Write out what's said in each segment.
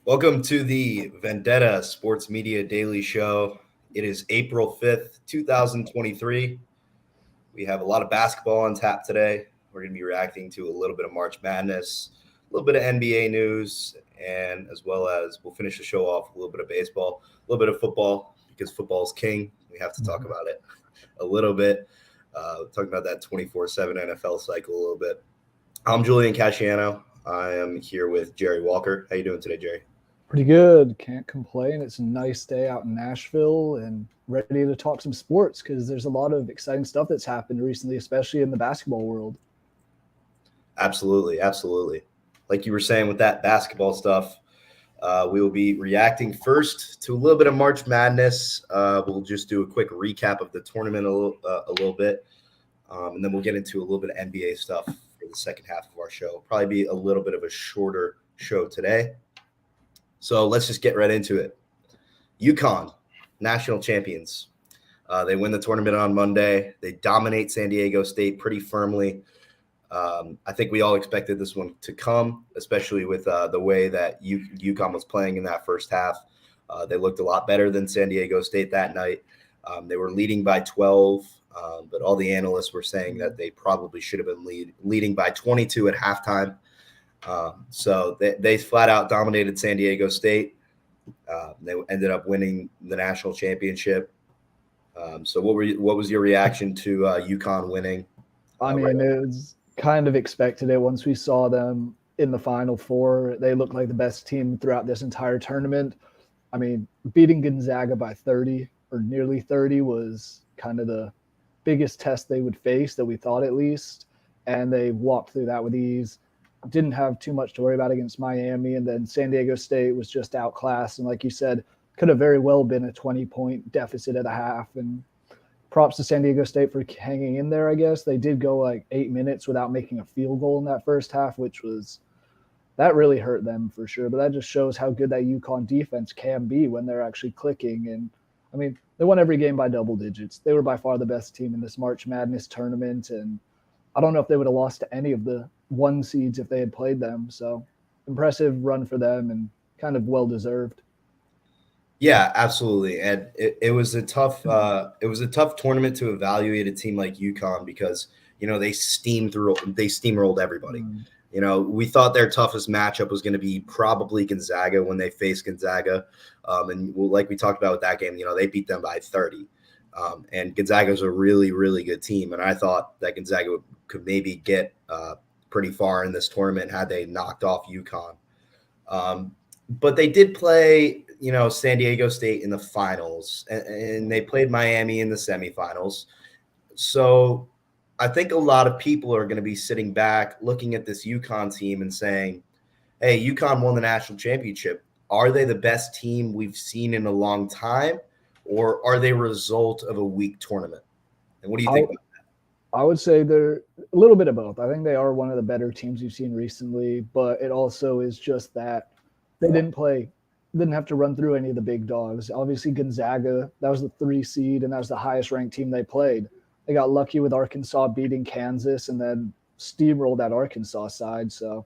Welcome to the Vendetta Sports Media Daily Show. It is April 5th, 2023. We have a lot of basketball on tap today. We're going to be reacting to a little bit of March Madness, a little bit of NBA news, and as well as we'll finish the show off with a little bit of baseball, a little bit of football, because football is king. We have to talk about it a little bit. Talking about that 24/7 NFL cycle a little bit. I'm Julian Casciano. I am here with Jerry Walker. How you doing today, Jerry? Pretty good. Can't complain. It's a nice day out in Nashville and ready to talk some sports because there's a lot of exciting stuff that's happened recently, especially in the basketball world. Absolutely, absolutely. Like you were saying with that basketball stuff, we will be reacting first to a little bit of March Madness. We'll just do a quick recap of the tournament a little bit, and then we'll get into a little bit of NBA stuff for the second half of our show. Probably be a little bit of a shorter show today. So let's just get right into it. UConn, national champions. They win the tournament on Monday. They dominate San Diego State pretty firmly. I think we all expected this one to come, especially with the way that UConn was playing in that first half. They looked a lot better than San Diego State that night. They were leading by 12, but all the analysts were saying that they probably should have been leading by 22 at halftime. So they flat out dominated San Diego State. They ended up winning the national championship. So what was your reaction to UConn winning? It was kind of expected it once we saw them in the Final Four. They looked like the best team throughout this entire tournament. Beating Gonzaga by 30 or nearly 30 was kind of the biggest test they would face, that we thought at least, and they walked through that with ease. Didn't have too much to worry about against Miami, and then San Diego State was just outclassed, and like you said, could have very well been a 20-point deficit at a half. And props to San Diego State for hanging in there. I guess they did go like 8 minutes without making a field goal in that first half, that really hurt them for sure. But that just shows how good that UConn defense can be when they're actually clicking. And they won every game by double digits. They were by far the best team in this March Madness tournament, and I don't know if they would have lost to any of the one seeds if they had played them. So impressive run for them and kind of well deserved. Yeah, absolutely. And it was a tough tournament to evaluate a team like UConn because they steamrolled everybody. We thought their toughest matchup was going to be probably Gonzaga when they faced Gonzaga, and like we talked about with that game, they beat them by 30. And Gonzaga is a really, really good team, and I thought that Gonzaga could maybe get pretty far in this tournament had they knocked off UConn. But they did play, San Diego State in the finals, and they played Miami in the semifinals. So I think a lot of people are going to be sitting back looking at this UConn team and saying, hey, UConn won the national championship. Are they the best team we've seen in a long time, or are they a result of a weak tournament? And what do you think about that? I would say they're a little bit of both. I think they are one of the better teams you've seen recently, but it also is just that they didn't have to run through any of the big dogs. Obviously, Gonzaga, that was the 3 seed, and that was the highest ranked team they played. They got lucky with Arkansas beating Kansas and then steamrolled that Arkansas side. So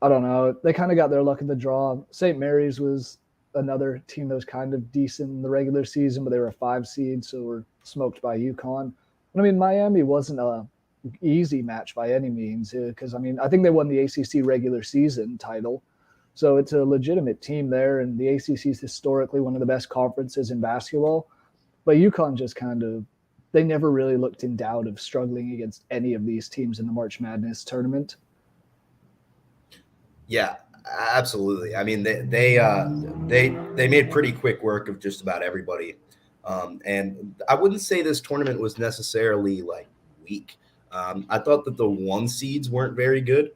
I don't know. They kind of got their luck in the draw. St. Mary's was another team that was kind of decent in the regular season, but they were a 5 seed, so were smoked by UConn. Miami wasn't a easy match by any means because, I think they won the ACC regular season title. So it's a legitimate team there, and the ACC is historically one of the best conferences in basketball. But UConn just they never really looked in doubt of struggling against any of these teams in the March Madness tournament. Yeah, absolutely. They made pretty quick work of just about everybody, and I wouldn't say this tournament was necessarily like weak. I thought that the 1 seeds weren't very good.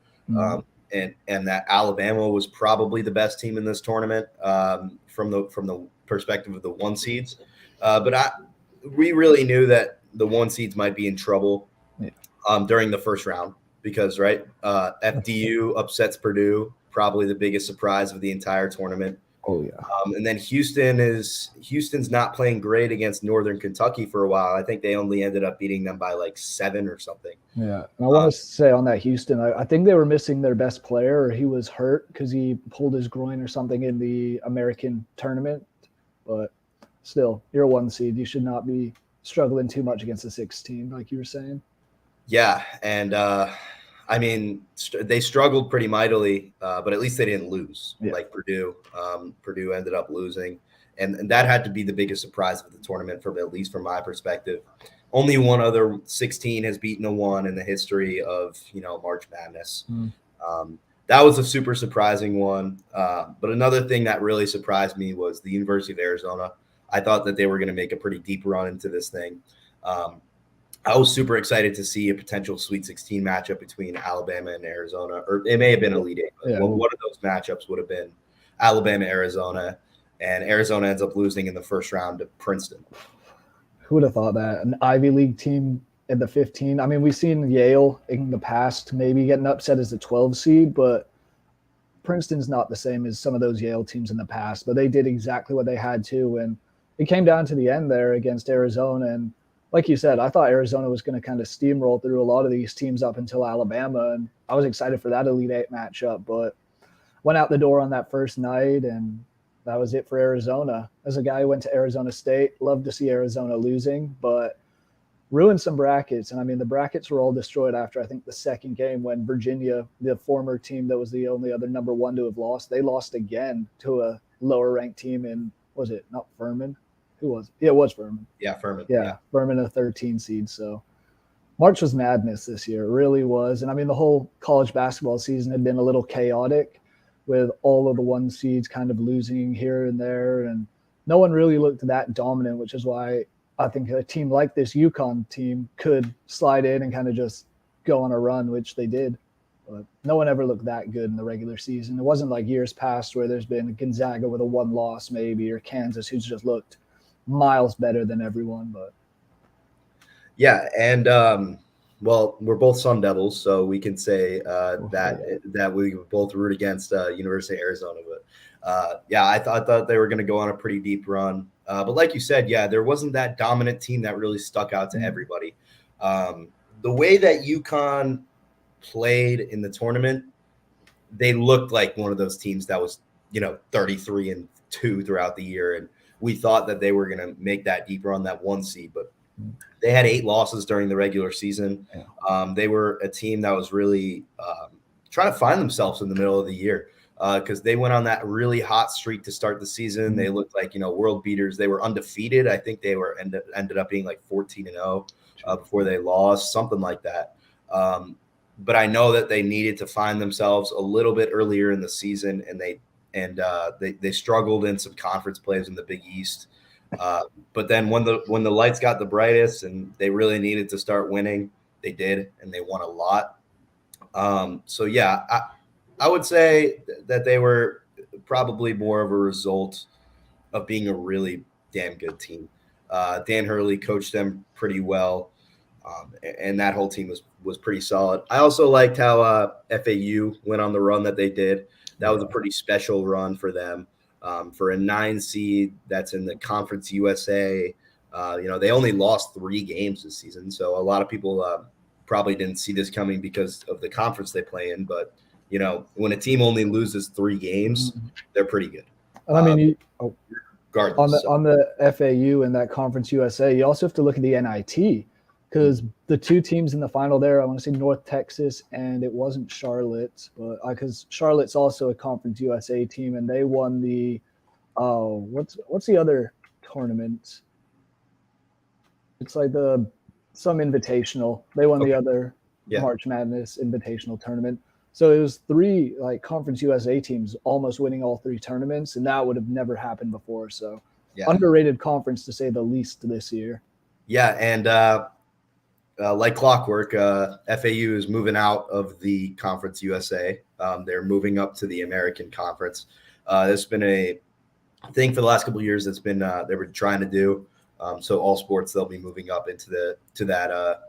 And that Alabama was probably the best team in this tournament from the perspective of the 1 seeds. But we really knew that the 1 seeds might be in trouble during the first round because, FDU upsets Purdue, probably the biggest surprise of the entire tournament. Oh yeah. And then Houston's not playing great against Northern Kentucky for a while. I think they only ended up beating them by like 7 or something. Yeah, and I want to say on that Houston, I think they were missing their best player, or he was hurt because he pulled his groin or something in the American tournament. But still, you're a 1 seed. You should not be struggling too much against a 16, like you were saying. Yeah, and I mean, they struggled pretty mightily, but at least they didn't lose. Yeah. Like Purdue, Purdue ended up losing, and that had to be the biggest surprise of the tournament, from at least from my perspective. Only one other 16 has beaten a 1 in the history of March Madness. That was a super surprising one. But another thing that really surprised me was the University of Arizona. I thought that they were going to make a pretty deep run into this thing. I was super excited to see a potential Sweet 16 matchup between Alabama and Arizona, or it may have been Elite 8. Yeah. One of those matchups would have been Alabama, Arizona, and Arizona ends up losing in the first round to Princeton. Who would have thought that? An Ivy League team in the 15. I mean, we've seen Yale in the past maybe getting upset as a 12 seed, but Princeton's not the same as some of those Yale teams in the past. But they did exactly what they had to, and it came down to the end there against Arizona. And like you said, I thought Arizona was going to kind of steamroll through a lot of these teams up until Alabama, and I was excited for that Elite 8 matchup, but went out the door on that first night, and that was it for Arizona. As a guy who went to Arizona State, loved to see Arizona losing, but ruined some brackets. And I mean, the brackets were all destroyed after, I think, the second game when Virginia, the former team that was the only other number 1 to have lost, they lost again to a lower ranked team in, was it not Furman? Who was it? Yeah, it was Furman. Yeah, Furman. Yeah, Furman, a 13 seed. So March was madness this year. It really was. And I mean, the whole college basketball season had been a little chaotic, with all of the 1 seeds kind of losing here and there. And no one really looked that dominant, which is why I think a team like this UConn team could slide in and kind of just go on a run, which they did. But no one ever looked that good in the regular season. It wasn't like years past where there's been Gonzaga with a 1 loss maybe, or Kansas who's just looked miles better than everyone. But yeah, and well, we're both Sun Devils, so we can say that we both root against University of Arizona. But yeah, I thought they were going to go on a pretty deep run. But like you said, yeah, there wasn't that dominant team that really stuck out to everybody. The way that UConn played in the tournament, they looked like one of those teams that was 33-2 throughout the year, and we thought that they were going to make that deep run, that 1 seed, but they had 8 losses during the regular season. Yeah. They were a team that was really trying to find themselves in the middle of the year, because they went on that really hot streak to start the season. They looked like world beaters. They were undefeated. I think they were ended up being like 14-0 before they lost, something like that. But I know that they needed to find themselves a little bit earlier in the season, and they struggled in some conference plays in the Big East. But then when the lights got the brightest and they really needed to start winning, they did, and they won a lot. So yeah, I would say that they were probably more of a result of being a really damn good team. Dan Hurley coached them pretty well, and that whole team was pretty solid. I also liked how FAU went on the run that they did. That was a pretty special run for them. For a 9 seed that's in the Conference USA, they only lost 3 games this season. So a lot of people probably didn't see this coming because of the conference they play in. But, when a team only loses 3 games, they're pretty good. I mean, regardless. On the FAU and that Conference USA, you also have to look at the NIT, because the 2 teams in the final there, I want to say North Texas, and it wasn't Charlotte, but because Charlotte's also a Conference USA team, and they won the what's the other tournament? It's like some invitational. They won the other March Madness invitational tournament. So it was 3 like Conference USA teams almost winning all 3 tournaments, and that would have never happened before. So underrated conference to say the least this year. Yeah, and like clockwork, FAU is moving out of the Conference USA. They're moving up to the American Conference. There's been a thing for the last couple of years that's been they were trying to do. So all sports, they'll be moving up into that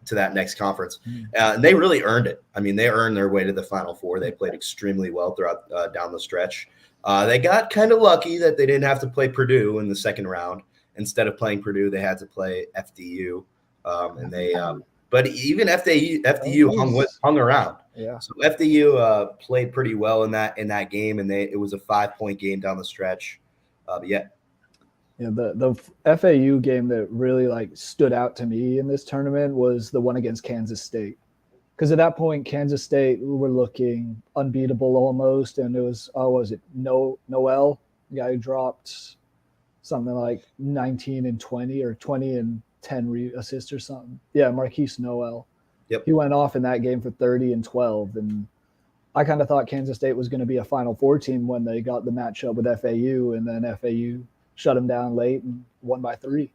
to that next conference. Mm. And they really earned it. I mean, they earned their way to the Final Four. They played extremely well throughout down the stretch. They got kind of lucky that they didn't have to play Purdue in the second round. Instead of playing Purdue, they had to play FDU, and they. But even FDU hung around. Yeah. So FDU played pretty well in that game, and it was a 5-point game down the stretch. But yeah. Yeah, the FAU game that really like stood out to me in this tournament was the one against Kansas State, because at that point Kansas State were looking unbeatable almost, and it was Noel, the guy who dropped something like 19 and 20 or 20 and 10 assists or something. Yeah, Marquise Noel. Yep. He went off in that game for 30 and 12, and I kind of thought Kansas State was going to be a Final Four team when they got the matchup with FAU, and then FAU shut them down late and won by 3.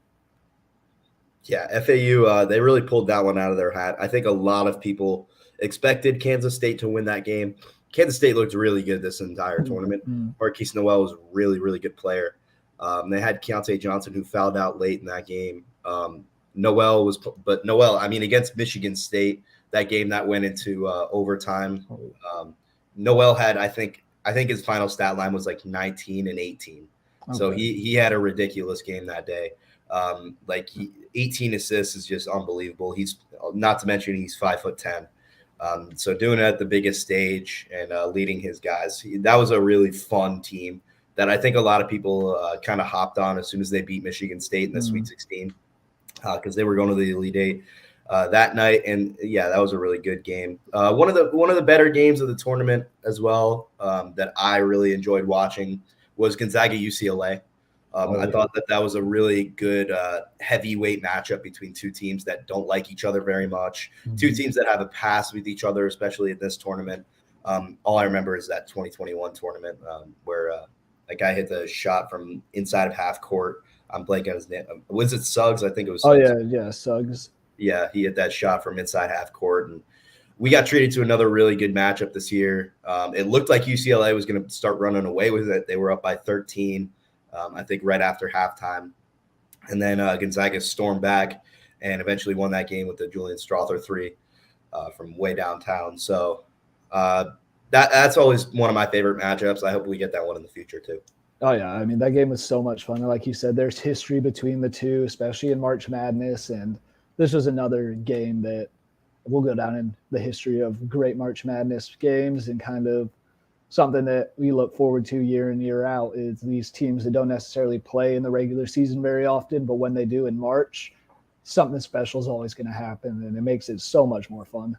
Yeah, FAU, they really pulled that one out of their hat. I think a lot of people expected Kansas State to win that game. Kansas State looked really good this entire tournament. Marquise Noel was a really, really good player. They had Keontae Johnson, who fouled out late in that game. Noel, I mean, against Michigan State, that game that went into overtime. Noel had, I think his final stat line was like 19 and 18. Okay. So he had a ridiculous game that day. 18 assists is just unbelievable. He's not to mention he's 5'10". So doing it at the biggest stage and leading his guys, that was a really fun team that I think a lot of people kind of hopped on as soon as they beat Michigan State in the Sweet 16 because they were going to the Elite Eight that night. And yeah, that was a really good game. One of the better games of the tournament as well that I really enjoyed watching was Gonzaga UCLA. I thought that was a really good heavyweight matchup between two teams that don't like each other very much. Two teams that have a past with each other, especially in this tournament. All I remember is that 2021 tournament where a guy hit the shot from inside of half court. I'm blanking on his name. Was it Suggs? I think it was Suggs. Oh, yeah, Suggs. Yeah, he hit that shot from inside half court. And we got treated to another really good matchup this year. It looked like UCLA was going to start running away with it. They were up by 13. I think right after halftime. And then Gonzaga stormed back and eventually won that game with the Julian Strawther 3 from way downtown. So that's always one of my favorite matchups. I hope we get that one in the future too. Oh, yeah. I mean, that game was so much fun. Like you said, there's history between the two, especially in March Madness. And this was another game that will go down in the history of great March Madness games, and kind of something that we look forward to year in, year out is these teams that don't necessarily play in the regular season very often, but when they do in March, something special is always going to happen, and it makes it so much more fun.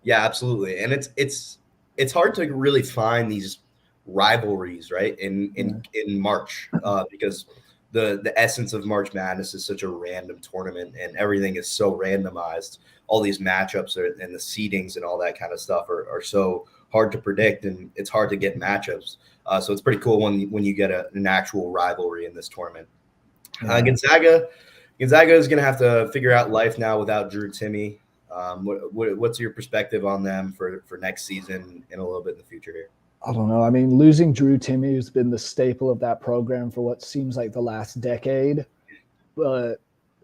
Yeah, absolutely. And it's hard to really find these rivalries, right, in March because the essence of March Madness is such a random tournament and everything is so randomized. All these matchups and the seedings and all that kind of stuff are so hard to predict, and it's hard to get matchups. So it's pretty cool when you get an actual rivalry in this tournament. Gonzaga is going to have to figure out life now without Drew Timme. What's your perspective on them for next season and a little bit in the future here? I don't know. I mean, losing Drew Timme, who's been the staple of that program for what seems like the last decade, but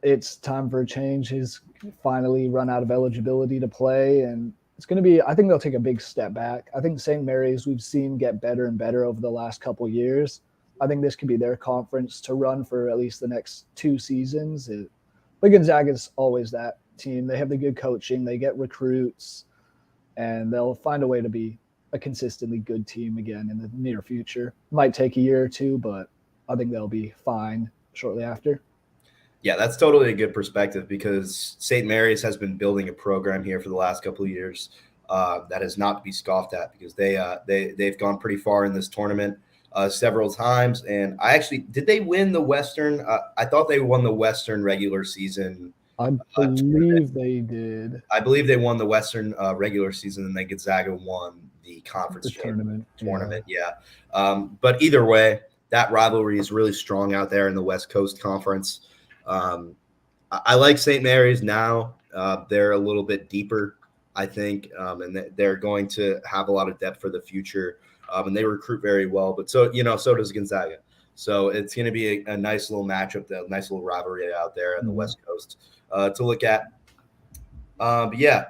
it's time for a change. He's finally run out of eligibility to play, and it's going to be, I think they'll take a big step back. I think St. Mary's we've seen get better and better over the last couple of years. I think this could be their conference to run for at least the next 2 seasons. But Gonzaga's always that team. They have the good coaching, they get recruits, and they'll find a way to be a consistently good team again in the near future. Might take a year or 2, but I think they'll be fine shortly after. Yeah, that's totally a good perspective because St. Mary's has been building a program here for the last couple of years that is not to be scoffed at because they've gone pretty far in this tournament several times. And did they win the Western? I thought they won the Western regular season. I believe they did. I believe they won the Western regular season, and then Gonzaga won the conference tournament. Yeah. But either way, that rivalry is really strong out there in the West Coast Conference. I like St. Mary's now. They're a little bit deeper, I think, and they're going to have a lot of depth for the future. And they recruit very well, but so does Gonzaga. So it's going to be a nice little matchup, a nice little rivalry out there on the West Coast to look at. But yeah,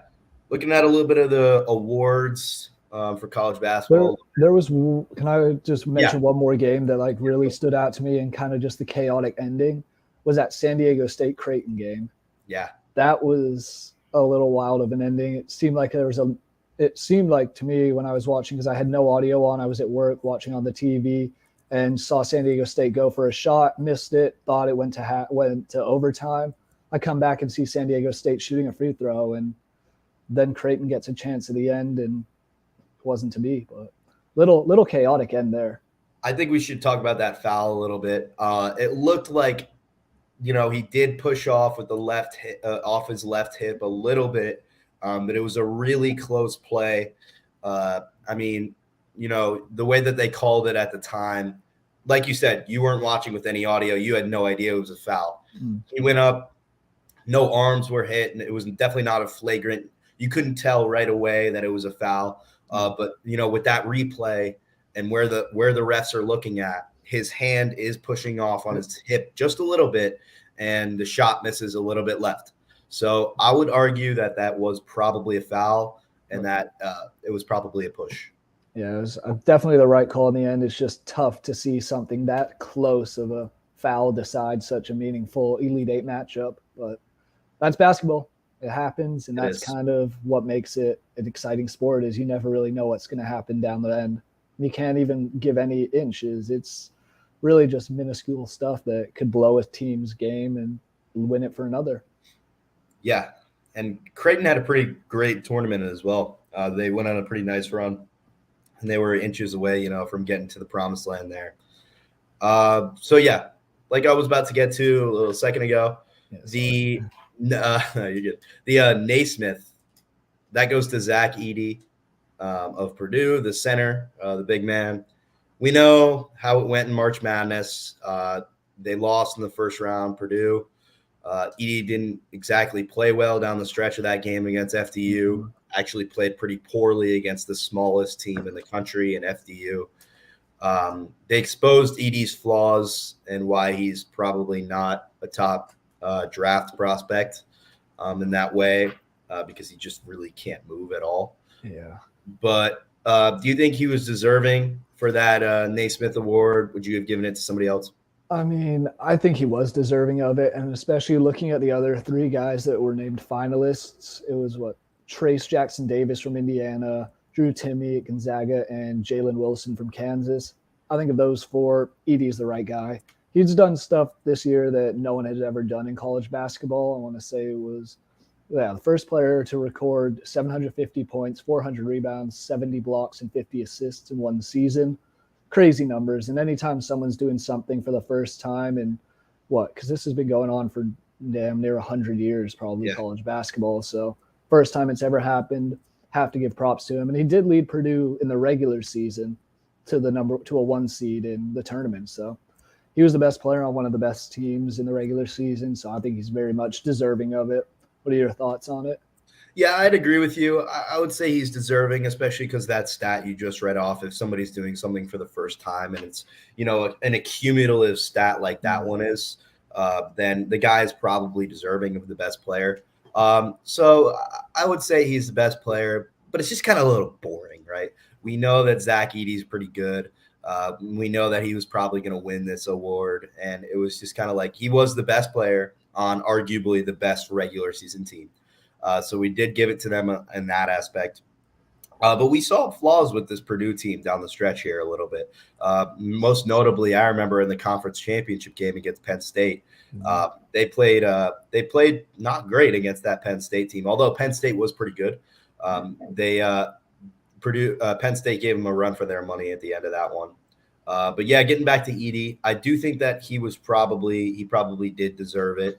looking at a little bit of the awards for college There, basketball. there was. Can I just Yeah, mention one more game that like really stood out to me and kind of just the chaotic ending was that San Diego State Creighton game. yeah, That was a little wild of an ending. It seemed like there was a. It seemed like to me when I was watching because I had no audio on. I was at work watching on the TV and saw San Diego State go for a shot, missed it, thought it went to overtime. I come back and see San Diego State shooting a free throw, and then Creighton gets a chance at the end, and it wasn't to be. But little chaotic end there. I think we should talk about that foul a little bit. It looked like, he did push off with the left hip, off his left hip a little bit, but it was a really close play. I mean, the way that they called it at the time, like you said, you weren't watching with any audio. You had no idea it was a foul. He went up, no arms were hit, and it was definitely not a flagrant. You couldn't tell right away that it was a foul. But with that replay and where the refs are looking at, his hand is pushing off on his hip just a little bit, and the shot misses a little bit left. So I would argue that was probably a foul, and that it was probably a push. Yeah, it was definitely the right call in the end. It's just tough to see something that close of a foul decide such a meaningful Elite Eight matchup. But that's basketball. It happens, and that's kind of what makes it an exciting sport is you never really know what's going to happen down the end. You can't even give any inches. It's really just minuscule stuff that could blow a team's game and win it for another. Yeah, and Creighton had a pretty great tournament as well. They went on a pretty nice run, and they were inches away, from getting to the promised land there. So yeah, like I was about to get to a little second ago, you're good. The Naismith, that goes to Zach Edey of Purdue, the center, the big man. We know how it went in March Madness. They lost in the first round, Purdue. Edey didn't exactly play well down the stretch of that game against FDU. Actually played pretty poorly against the smallest team in the country in FDU. They exposed Edey's flaws and why he's probably not a top draft prospect in that way because he just really can't move at all. Yeah. But do you think he was deserving for that Naismith Award? Would you have given it to somebody else? I mean, I think he was deserving of it, and especially looking at the other three guys that were named finalists, it was Trace Jackson Davis from Indiana, Drew Timme at Gonzaga, and Jalen Wilson from Kansas. I think of those four, Edey's the right guy. He's done stuff this year that no one has ever done in college basketball. I want to say it was the first player to record 750 points, 400 rebounds, 70 blocks, and 50 assists in one season. Crazy numbers. And anytime someone's doing something for the first time and because this has been going on for damn near 100 years, probably college basketball. So first time it's ever happened, have to give props to him. And he did lead Purdue in the regular season to a 1 seed in the tournament. So he was the best player on one of the best teams in the regular season. So I think he's very much deserving of it. What are your thoughts on it? Yeah, I'd agree with you. I would say he's deserving, especially because that stat you just read off, if somebody's doing something for the first time and it's, an accumulative stat like that one is, then the guy is probably deserving of the best player. So I would say he's the best player, but it's just kind of a little boring, right? We know that Zach Edey's pretty good. We know that he was probably going to win this award, and it was just kind of like he was the best player on arguably the best regular season team. So we did give it to them in that aspect. But we saw flaws with this Purdue team down the stretch here a little bit. Most notably, I remember in the conference championship game against Penn State, they played not great against that Penn State team, although Penn State was pretty good. Penn State gave them a run for their money at the end of that one. But yeah, getting back to Edey, I do think that he probably did deserve it.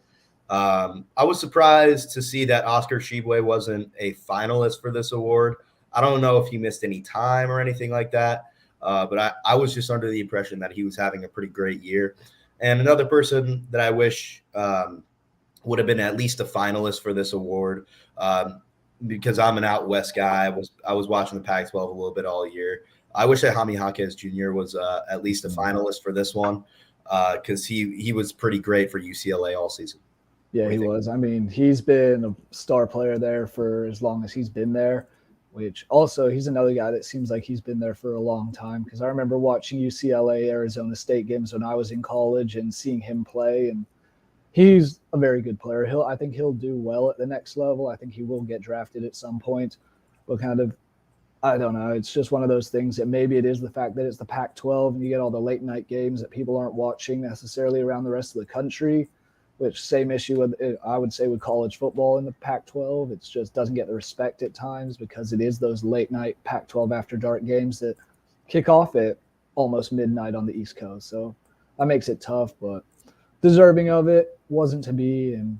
I was surprised to see that Oscar Tshiebwe wasn't a finalist for this award. I don't know if he missed any time or anything like that, but I was just under the impression that he was having a pretty great year. And another person that I wish would have been at least a finalist for this award, because I'm an out west guy. I was watching the Pac-12 a little bit all year. I wish that Jaime Jaquez Jr. was at least a finalist for this one because he was pretty great for UCLA all season. Yeah, What do he you think? was. I mean, he's been a star player there for as long as he's been there, which also he's another guy that seems like he's been there for a long time. Because I remember watching UCLA, Arizona State games when I was in college and seeing him play, and he's a very good player. I think he'll do well at the next level. I think he will get drafted at some point, but kind of I don't know. It's just one of those things that maybe it is the fact that it's the Pac-12 and you get all the late night games that people aren't watching necessarily around the rest of the country. Which same issue with I would say with college football in the Pac-12. It just doesn't get the respect at times because it is those late night Pac-12 after dark games that kick off at almost midnight on the East Coast. So that makes it tough, but deserving of it wasn't to be. And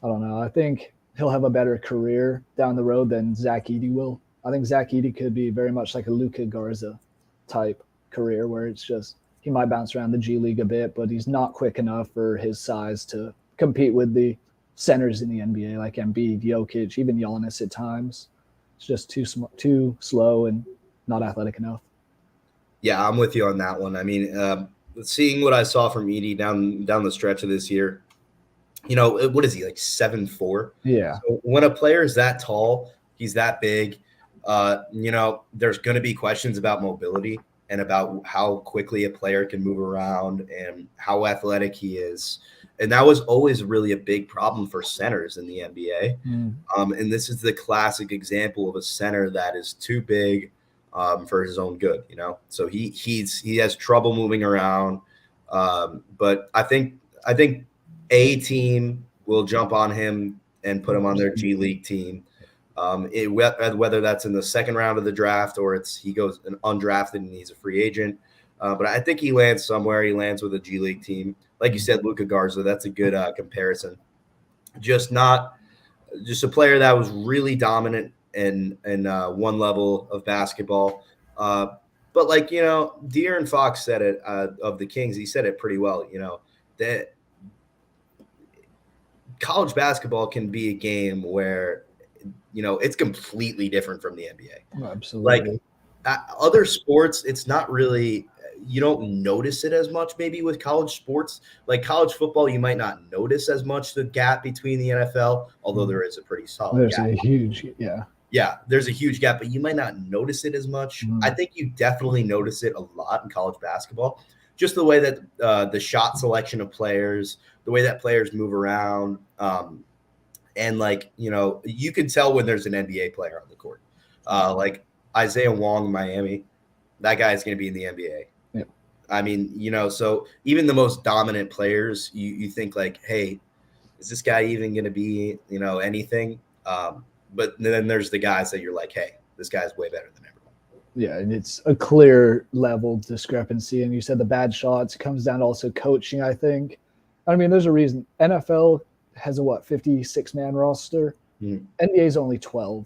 I don't know. I think he'll have a better career down the road than Zach Edey will. I think Zach Edey could be very much like a Luka Garza type career where it's just he might bounce around the G League a bit, but he's not quick enough for his size to compete with the centers in the NBA like Embiid, Jokic, even Giannis at times. It's just too slow and not athletic enough. Yeah, I'm with you on that one. I mean, seeing what I saw from Edie down the stretch of this year, what is he, like 7'4"? Yeah. So when a player is that tall, he's that big, there's going to be questions about mobility and about how quickly a player can move around and how athletic he is. And that was always really a big problem for centers in the NBA. And this is the classic example of a center that is too big for his own good, So he has trouble moving around. But I think a team will jump on him and put him on their G League team. Whether that's in the second round of the draft or he goes undrafted and he's a free agent. But I think he lands somewhere. He lands with a G League team. Like you said, Luka Garza, that's a good comparison. Just a player that was really dominant in one level of basketball. But like, De'Aaron Fox said it of the Kings. He said it pretty well, that college basketball can be a game where, it's completely different from the NBA. Absolutely. Like other sports, it's not really, you don't notice it as much maybe with college sports. Like college football, you might not notice as much the gap between the NFL, although there is a pretty solid There's gap. a huge, yeah. Yeah, there's a huge gap, but you might not notice it as much. I think you definitely notice it a lot in college basketball. Just the way that the shot selection of players, the way that players move around, and you can tell when there's an NBA player on the court. Like Isaiah Wong in Miami, that guy is going to be in the NBA. Yeah. I mean, so even the most dominant players, you think like, hey, is this guy even going to be, anything? But then there's the guys that you're like, hey, this guy's way better than everyone. Yeah, and it's a clear level discrepancy. And you said the bad shots comes down to also coaching, I think. I mean, there's a reason. NFL has a 56-man roster. NBA is only 12.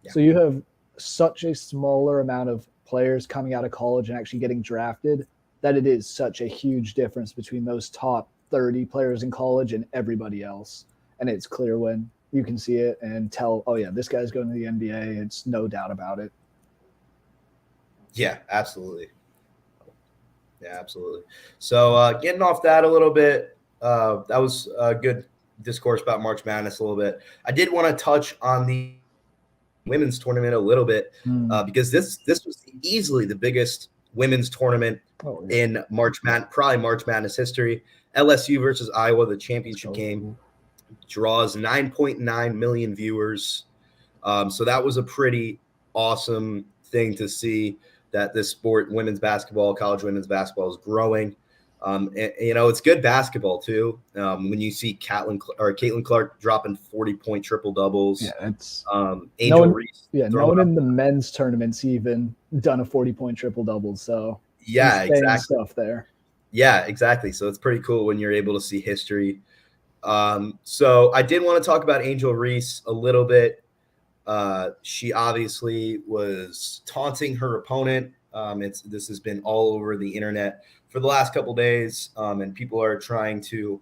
Yeah. So you have such a smaller amount of players coming out of college and actually getting drafted that it is such a huge difference between those top 30 players in college and everybody else. And it's clear when you can see it and tell, oh, yeah, this guy's going to the NBA. It's no doubt about it. Yeah, absolutely. Yeah, absolutely. So getting off that a little bit, that was a good discourse about March Madness a little bit. I did want to touch on the women's tournament a little bit because this was easily the biggest women's tournament in probably March Madness history. LSU versus Iowa, the championship game, draws 9.9 million viewers. So that was a pretty awesome thing to see, that this sport, women's basketball, college women's basketball, is growing. It's good basketball too. When you see Caitlin Clark dropping 40-point triple doubles, it's Angel Reese. No one in the men's tournament's even done a 40-point triple double. So yeah, exactly. Stuff there. Yeah, exactly. So it's pretty cool when you're able to see history. So I did want to talk about Angel Reese a little bit. She obviously was taunting her opponent. This has been all over the internet for the last couple of days, and people are trying to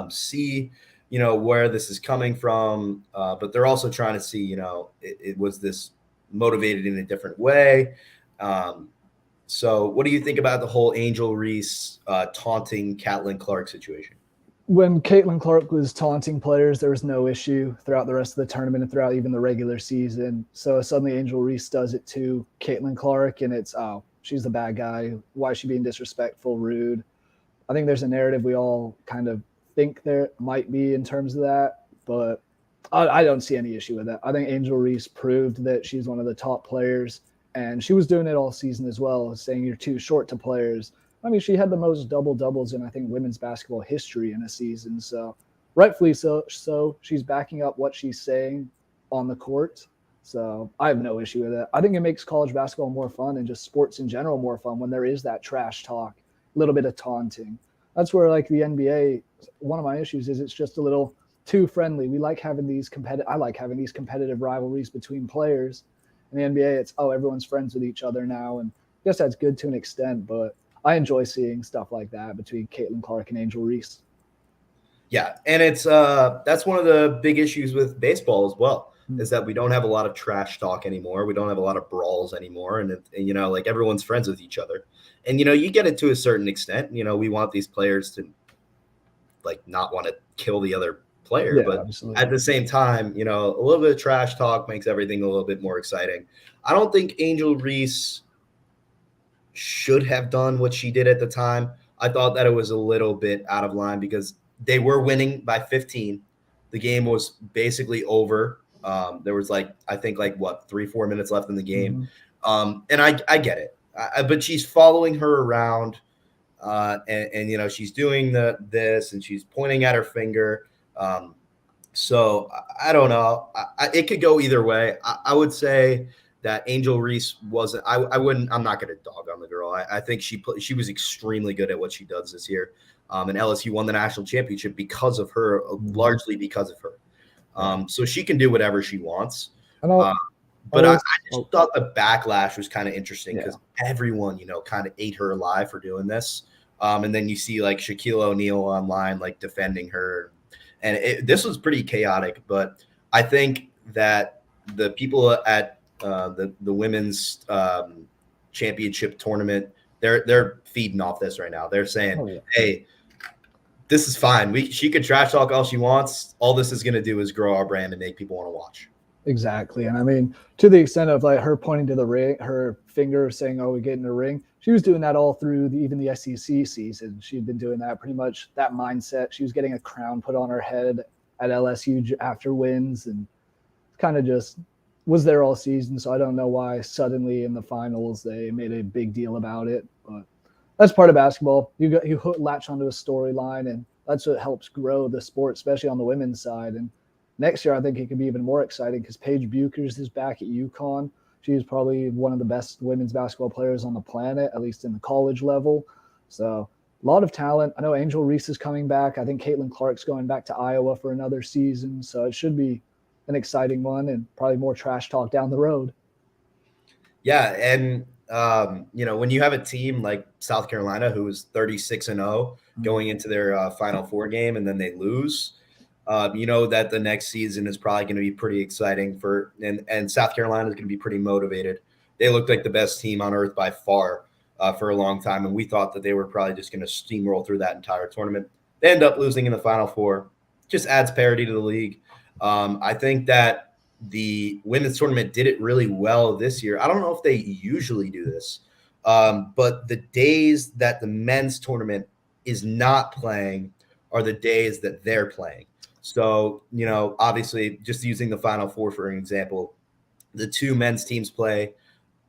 see, where this is coming from. But they're also trying to see, it was this motivated in a different way. So what do you think about the whole Angel Reese taunting Caitlin Clark situation? when Caitlin Clark was taunting players, there was no issue throughout the rest of the tournament and throughout even the regular season. So suddenly Angel Reese does it to Caitlin Clark, and it's, oh, she's the bad guy. Why is she being disrespectful, rude? I think there's a narrative we all kind of think there might be in terms of that, but I don't see any issue with that. I think Angel Reese proved that she's one of the top players, and she was doing it all season as well, saying you're too short to players. I mean, she had the most double doubles in, I think, women's basketball history in a season. So, rightfully so, she's backing up what she's saying on the court. So, I have no issue with it. I think it makes college basketball more fun and just sports in general more fun when there is that trash talk, a little bit of taunting. That's where, like, the NBA, one of my issues is it's just a little too friendly. We like having these I like having these competitive rivalries between players. In the NBA, it's, oh, everyone's friends with each other now. And I guess that's good to an extent, but I enjoy seeing stuff like that between Caitlin Clark and Angel Reese. Yeah, and it's that's one of the big issues with baseball as well, is that we don't have a lot of trash talk anymore. We don't have a lot of brawls anymore, and like everyone's friends with each other. And you get it to a certain extent. We want these players to like not want to kill the other player, but absolutely. At the same time, a little bit of trash talk makes everything a little bit more exciting. I don't think Angel Reese should have done what she did at the time. I thought that it was a little bit out of line because they were winning by 15. The game was basically over. There was I think 3-4 minutes left in the game. Mm-hmm. And I get it. But she's following her around and she's doing this and she's pointing at her finger. So I don't know. It could go either way. I would say that Angel Reese wasn't. I'm not going to dog on the girl. I think she was extremely good at what she does this year. And LSU won the national championship because of her, largely because of her. So she can do whatever she wants. But I just thought the backlash was kind of interesting because everyone, kind of ate her alive for doing this. And then you see Shaquille O'Neal online, defending her. And this was pretty chaotic. But I think that the people at the women's championship tournament, they're feeding off this right now. They're saying, hey, this is fine. She could trash talk all she wants. All this is going to do is grow our brand and make people want to watch. Exactly. And I mean, to the extent of her pointing to the ring, her finger saying, oh, we get in the ring. She was doing that all through even the SEC season. She'd been doing that pretty much, that mindset. She was getting a crown put on her head at LSU after wins and kind of just was there all season. So I don't know why suddenly in the finals they made a big deal about it. But that's part of basketball. You latch onto a storyline, and that's what helps grow the sport, especially on the women's side. And next year, I think it could be even more exciting because Paige Buchers is back at UConn. She's probably one of the best women's basketball players on the planet, at least in the college level. So a lot of talent. I know Angel Reese is coming back. I think Caitlin Clark's going back to Iowa for another season. So it should be an exciting one and probably more trash talk down the road. Yeah, and when you have a team like South Carolina who is 36-0 going into their Final Four game and then they lose, that the next season is probably going to be pretty exciting and South Carolina is going to be pretty motivated. They looked like the best team on earth by far for a long time, and we thought that they were probably just going to steamroll through that entire tournament. They end up losing in the Final Four. Just adds parity to the league. I think that the women's tournament did it really well this year. I don't know if they usually do this, but the days that the men's tournament is not playing are the days that they're playing. So, obviously, just using the Final Four for an example, the two men's teams play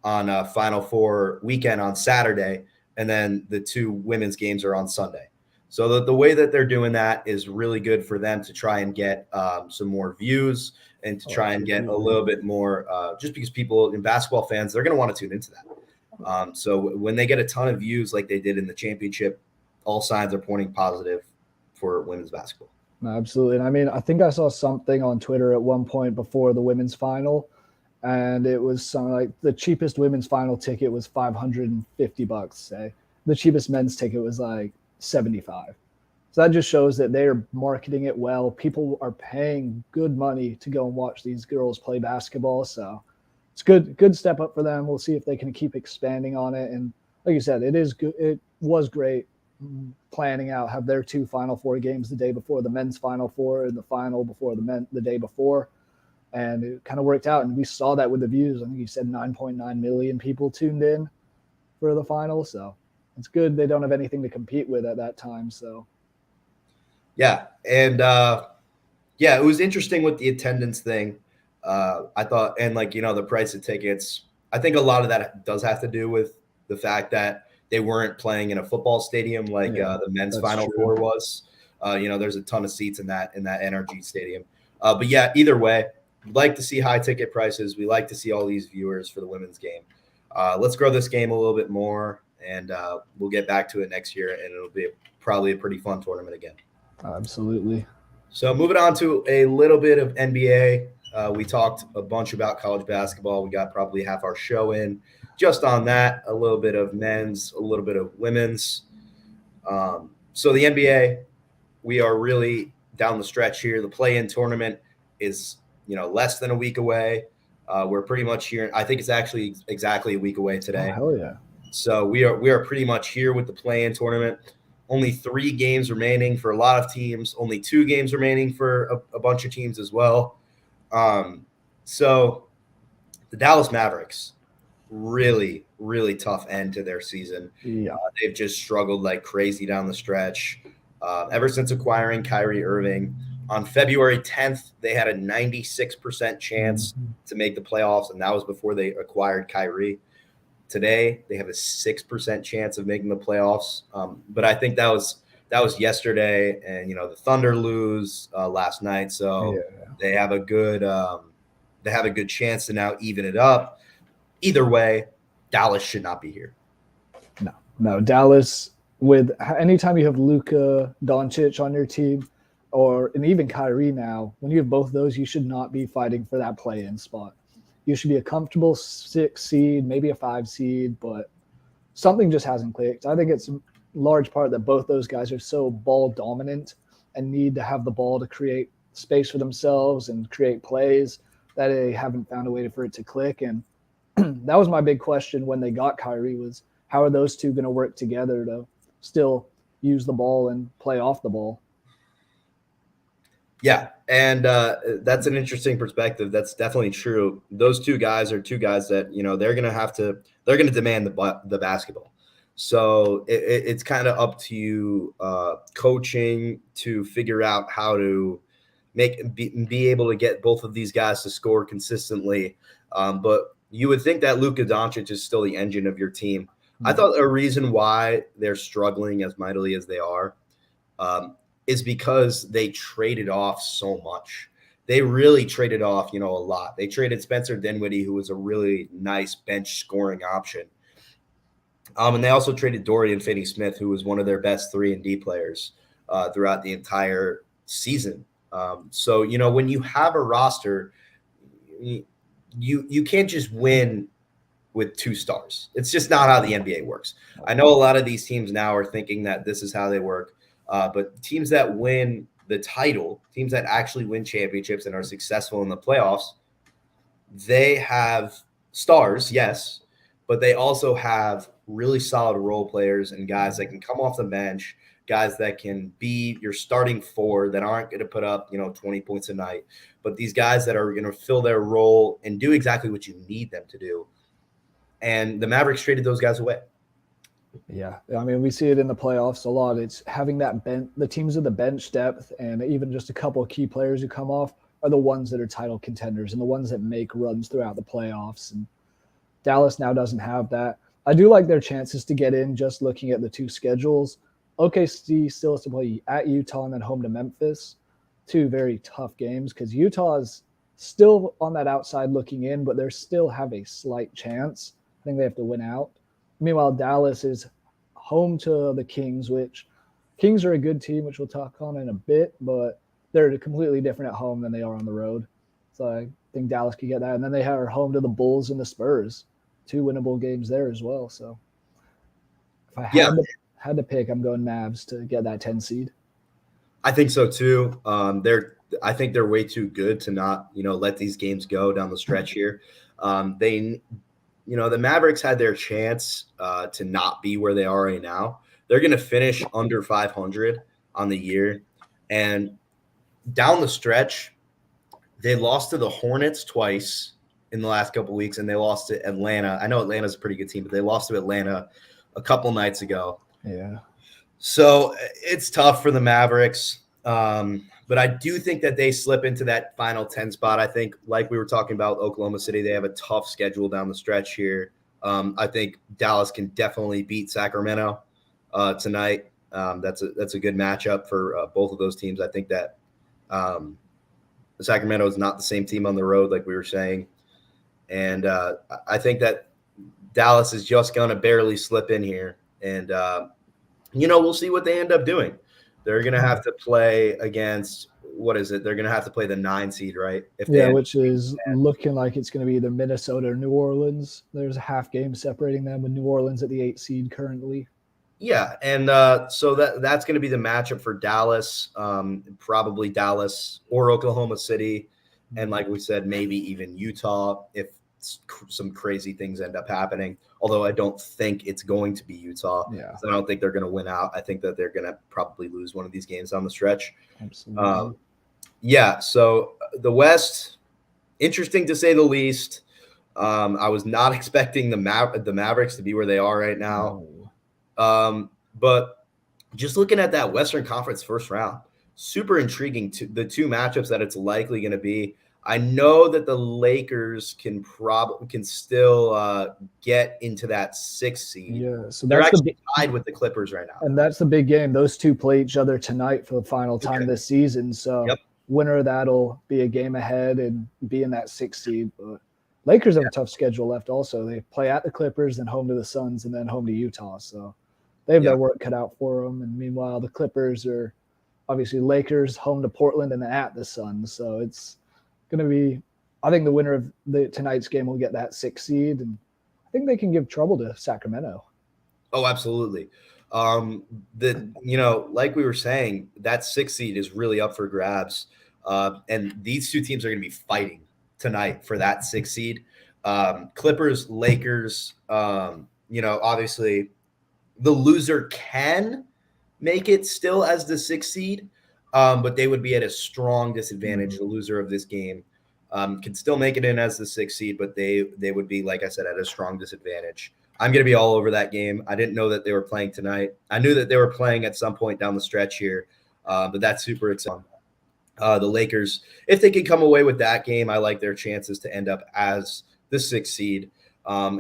on a Final Four weekend on Saturday, and then the two women's games are on Sunday. So the way that they're doing that is really good for them to try and get some more views and to try and get a little bit more, just because people in basketball fans, they're going to want to tune into that. So when they get a ton of views like they did in the championship, all signs are pointing positive for women's basketball. Absolutely. And I mean, I think I saw something on Twitter at one point before the women's final, and it was something like the cheapest women's final ticket was $550, say. The cheapest men's ticket was like $75. So that just shows that they are marketing it well. People are paying good money to go and watch these girls play basketball. So it's good step up for them. We'll see if they can keep expanding on it. And like you said, it is good. It was great planning out, have their 2 Final Four games the day before the men's Final Four and the final before the day before. And it kind of worked out. And we saw that with the views. I think you said 9.9 million people tuned in for the final. So it's good they don't have anything to compete with at that time. So Yeah. And it was interesting with the attendance thing. I thought, and like, the price of tickets, I think a lot of that does have to do with the fact that they weren't playing in a football stadium like the men's Final Four was. There's a ton of seats in that NRG stadium. But yeah, either way, we'd like to see high ticket prices. We like to see all these viewers for the women's game. Let's grow this game a little bit more, and we'll get back to it next year, and it'll be probably a pretty fun tournament again. Absolutely. So moving on to a little bit of NBA. We talked a bunch about college basketball. We got probably half our show in just on that, a little bit of men's, a little bit of women's. So the NBA, we are really down the stretch here. The play-in tournament is, less than a week away. We're pretty much here. I think it's actually exactly a week away today. Oh, hell yeah. So we are pretty much here with the play-in tournament. Only 3 games remaining for a lot of teams. Only 2 games remaining for a bunch of teams as well. So the Dallas Mavericks, really, really tough end to their season. Yeah. They've just struggled like crazy down the stretch. Ever since acquiring Kyrie Irving, on February 10th, they had a 96% chance to make the playoffs, and that was before they acquired Kyrie. Today, they have a 6% chance of making the playoffs. But I think that was yesterday, and the Thunder lose last night, so they have a good chance to now even it up. Either way, Dallas should not be here. No, Dallas, with anytime you have Luka Doncic on your team, and even Kyrie now, when you have both those, you should not be fighting for that play-in spot. You should be a comfortable 6 seed, maybe a 5 seed, but something just hasn't clicked. I think it's a large part that both those guys are so ball dominant and need to have the ball to create space for themselves and create plays that they haven't found a way for it to click. And that was my big question when they got Kyrie was, how are those two going to work together to still use the ball and play off the ball? Yeah, and that's an interesting perspective. That's definitely true. Those 2 guys are 2 guys that they're going to demand the basketball. So it's kind of up to you, coaching, to figure out how to be able to get both of these guys to score consistently. But you would think that Luka Doncic is still the engine of your team. Mm-hmm. I thought a reason why they're struggling as mightily as they are is because they traded off so much. They really traded off, a lot. They traded Spencer Dinwiddie, who was a really nice bench scoring option. And they also traded Dorian Finney-Smith, who was one of their best 3-and-D players throughout the entire season. So, when you have a roster, you can't just win with 2 stars. It's just not how the NBA works. I know a lot of these teams now are thinking that this is how they work. But teams that win the title, teams that actually win championships and are successful in the playoffs, they have stars, yes, but they also have really solid role players and guys that can come off the bench, guys that can be your starting 4 that aren't going to put up, 20 points a night, but these guys that are going to fill their role and do exactly what you need them to do. And the Mavericks traded those guys away. Yeah, I mean, we see it in the playoffs a lot. It's having that the teams with the bench depth and even just a couple of key players who come off are the ones that are title contenders and the ones that make runs throughout the playoffs. And Dallas now doesn't have that. I do like their chances to get in just looking at the 2 schedules. OKC still has to play at Utah and then home to Memphis. 2 very tough games because Utah is still on that outside looking in, but they still have a slight chance. I think they have to win out. Meanwhile, Dallas is home to the Kings, which Kings are a good team, which we'll talk on in a bit, but they're completely different at home than they are on the road. So I think Dallas could get that. And then they are home to the Bulls and the Spurs, 2 winnable games there as well. So if I had to pick, I'm going Mavs to get that 10 seed. I think so too. I think they're way too good to not, let these games go down the stretch here. The Mavericks had their chance to not be where they are right now. They're going to finish under 500 on the year. And down the stretch, they lost to the Hornets twice in the last couple of weeks, and they lost to Atlanta. I know Atlanta's a pretty good team, but they lost to Atlanta a couple nights ago. Yeah. So it's tough for the Mavericks. But I do think that they slip into that final 10 spot. I think, like we were talking about Oklahoma City, they have a tough schedule down the stretch here. I think Dallas can definitely beat Sacramento tonight. That's a good matchup for both of those teams. I think that Sacramento is not the same team on the road, like we were saying. And I think that Dallas is just going to barely slip in here. And, we'll see what they end up doing. They're going to have to play against, what is it? They're going to have to play the 9 seed, right? Which is looking like it's going to be either Minnesota or New Orleans. There's a half game separating them, with New Orleans at the 8 seed currently. Yeah, and so that's going to be the matchup for Dallas, probably Dallas or Oklahoma City, and like we said, maybe even Utah if some crazy things end up happening. Although I don't think it's going to be Utah. Yeah. So I don't think they're going to win out. I think that they're going to probably lose one of these games on the stretch. Absolutely. So the West, interesting to say the least. I was not expecting the Mavericks to be where they are right now. But just looking at that Western Conference first round, super intriguing. The two matchups that it's likely going to be. I know that the Lakers can still get into that 6th seed. Yeah, so they're actually tied with the Clippers right now. And that's the big game. Those two play each other tonight for the final time this season. So winner of that'll be a game ahead and be in that 6th seed. But Lakers have a tough schedule left also. They play at the Clippers, then home to the Suns, and then home to Utah. So they have their work cut out for them. And meanwhile, the Clippers are obviously Lakers, home to Portland, and then at the Suns. So it's going to be, I think the winner of tonight's game will get that 6th seed. And I think they can give trouble to Sacramento. Oh, absolutely. Like we were saying, that 6th seed is really up for grabs. And these two teams are going to be fighting tonight for that 6th seed. Clippers, Lakers, obviously the loser can make it still as the 6th seed, but they would be at a strong disadvantage. The loser of this game can still make it in as the 6th seed, but they would be, like I said, at a strong disadvantage. I'm going to be all over that game. I didn't know that they were playing tonight. I knew that they were playing at some point down the stretch here, but that's super exciting. The Lakers, if they can come away with that game, I like their chances to end up as the 6th seed. I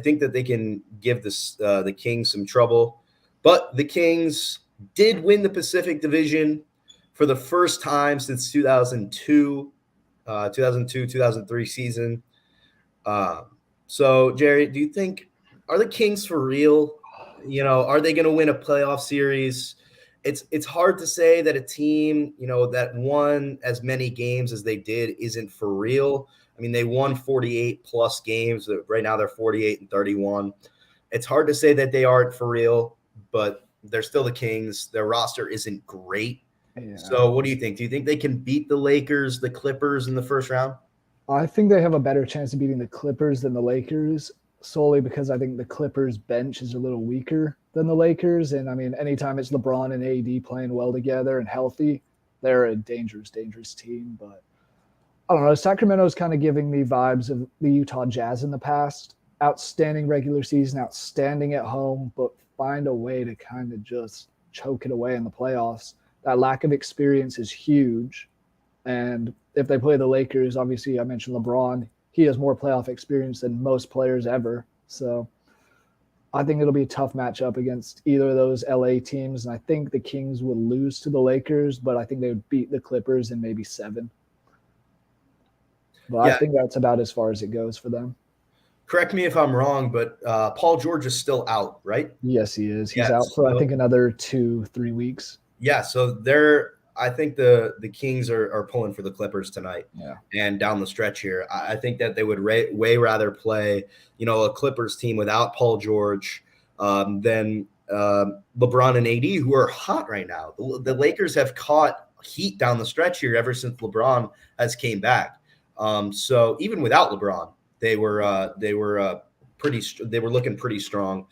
think that they can give the Kings some trouble. But the Kings did win the Pacific Division for the first time since 2002-2003 season. So, Jerry, do you think, are the Kings for real? Are they going to win a playoff series? It's hard to say that a team, that won as many games as they did isn't for real. I mean, they won 48 plus games. Right now they're 48-31. It's hard to say that they aren't for real, but they're still the Kings. Their roster isn't great. Yeah. So what do you think? Do you think they can beat the Lakers, the Clippers in the first round? I think they have a better chance of beating the Clippers than the Lakers, solely because I think the Clippers bench is a little weaker than the Lakers. And I mean, anytime it's LeBron and AD playing well together and healthy, they're a dangerous, dangerous team. But I don't know. Sacramento is kind of giving me vibes of the Utah Jazz in the past. Outstanding regular season, outstanding at home, but find a way to kind of just choke it away in the playoffs. That lack of experience is huge. And if they play the Lakers, obviously I mentioned LeBron. He has more playoff experience than most players ever. So I think it'll be a tough matchup against either of those LA teams. And I think the Kings would lose to the Lakers, but I think they would beat the Clippers in maybe 7. But I think that's about as far as it goes for them. Correct me if I'm wrong, but Paul George is still out, right? Yes, he is. He's out for, I think, another 2-3 weeks. Yeah, so I think the Kings are pulling for the Clippers tonight. Yeah. And down the stretch here. I think that they would way rather play, a Clippers team without Paul George than LeBron and AD, who are hot right now. The Lakers have caught heat down the stretch here ever since LeBron has came back. So even without LeBron, they were looking pretty strong.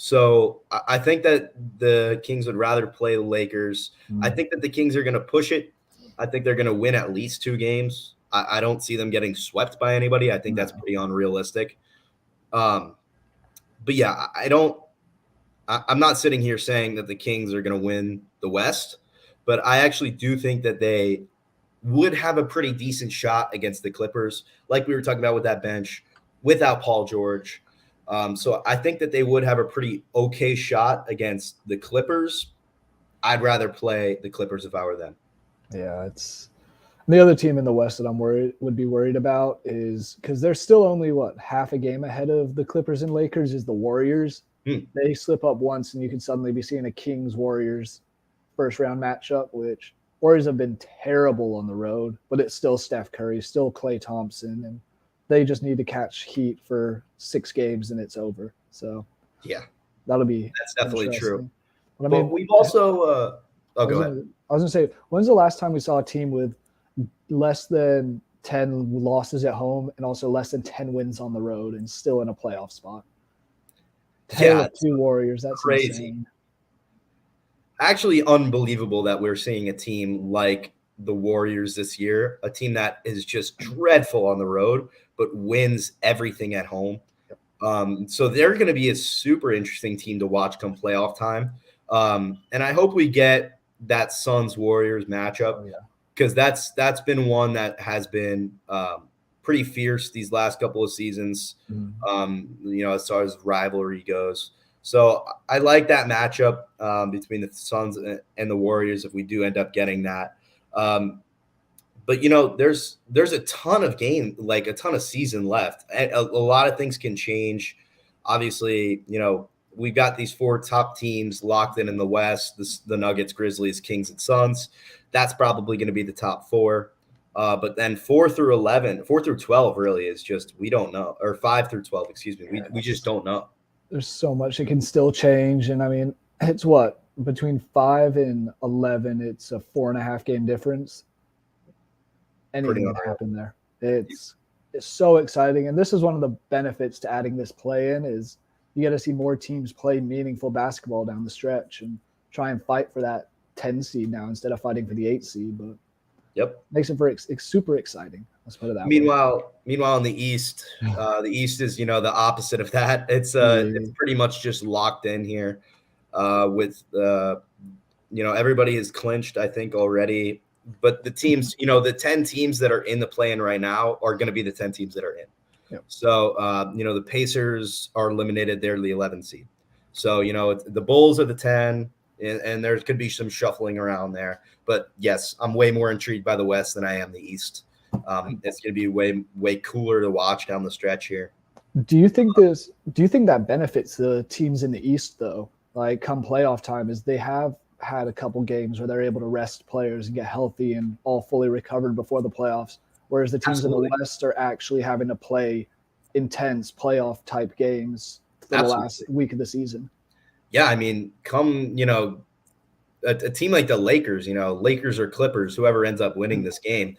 So I think that the Kings would rather play the Lakers. I Mm. think that the Kings are going to push it. I think they're going to win at least 2 games. I don't see them getting swept by anybody. I think that's No. pretty unrealistic. But yeah, I don't. I'm not sitting here saying that the Kings are going to win the West, but I actually do think that they would have a pretty decent shot against the Clippers, like we were talking about with that bench, without Paul George. So I think that they would have a pretty okay shot against the Clippers. I'd rather play the Clippers if I were them. Yeah, it's the other team in the West that would be worried about is because they're still only half a game ahead of the Clippers and Lakers is the Warriors. They slip up once and you can suddenly be seeing a Kings Warriors first round matchup, which Warriors have been terrible on the road, but it's still Steph Curry, still Klay Thompson, and they just need to catch heat for 6 games and it's over. So yeah, that'll be that's definitely true. But I mean, we've also go ahead. I was gonna say, when's the last time we saw a team with less than 10 losses at home and also less than 10 wins on the road and still in a playoff spot? 2 Warriors. That's crazy. Insane. Actually unbelievable that we're seeing a team like the Warriors this year, a team that is just dreadful on the road, but wins everything at home. So they're going to be a super interesting team to watch come playoff time. And I hope we get that Suns Warriors matchup because that's been one that has been pretty fierce these last couple of seasons, as far as rivalry goes. So I like that matchup between the Suns and the Warriors if we do end up getting that. But there's a ton of a ton of season left. A lot of things can change. Obviously, we've got these 4 top teams locked in the West: the Nuggets, Grizzlies, Kings, and Suns. That's probably going to be the top 4. But then 4 through 12 really is just we don't know, or 5 through 12, excuse me. We just don't know. There's so much it can still change, and I mean, it's between 5 and 11. It's a 4.5 game difference. Anything can happen there. It's so exciting, and this is one of the benefits to adding this play in is you get to see more teams play meaningful basketball down the stretch and try and fight for that 10 seed now instead of fighting for the 8 seed. But makes it super exciting. Let's put it that way. Meanwhile, in the East, the East is the opposite of that. It's pretty much just locked in here. With everybody is clinched, I think already. But the teams, the 10 teams that are in the play-in right now are going to be the 10 teams that are in. Yep. So the Pacers are eliminated; they're the 11 seed. So the Bulls are the 10. And there could be some shuffling around there. But, yes, I'm way more intrigued by the West than I am the East. It's going to be way cooler to watch down the stretch here. Do you think that benefits the teams in the East, though? Like, come playoff time, is they have had a couple games where they're able to rest players and get healthy and all fully recovered before the playoffs, whereas the teams in the West are actually having to play intense playoff-type games for the last week of the season. Yeah, I mean, a team like the Lakers, Lakers or Clippers, whoever ends up winning this game,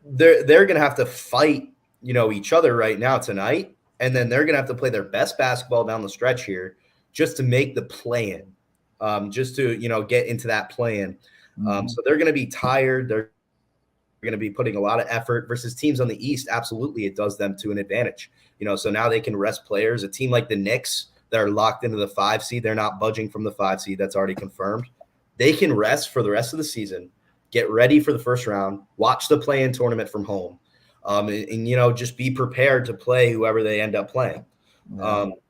they're going to have to fight, each other right now tonight, and then they're going to have to play their best basketball down the stretch here just to make the play-in, just to, get into that play-in. So they're going to be tired. They're going to be putting a lot of effort versus teams on the East. Absolutely, it does them to an advantage. So now they can rest players. A team like the Knicks that are locked into the 5 seed, they're not budging from the 5 seed. That's already confirmed. They can rest for the rest of the season, get ready for the first round, watch the play-in tournament from home, and just be prepared to play whoever they end up playing.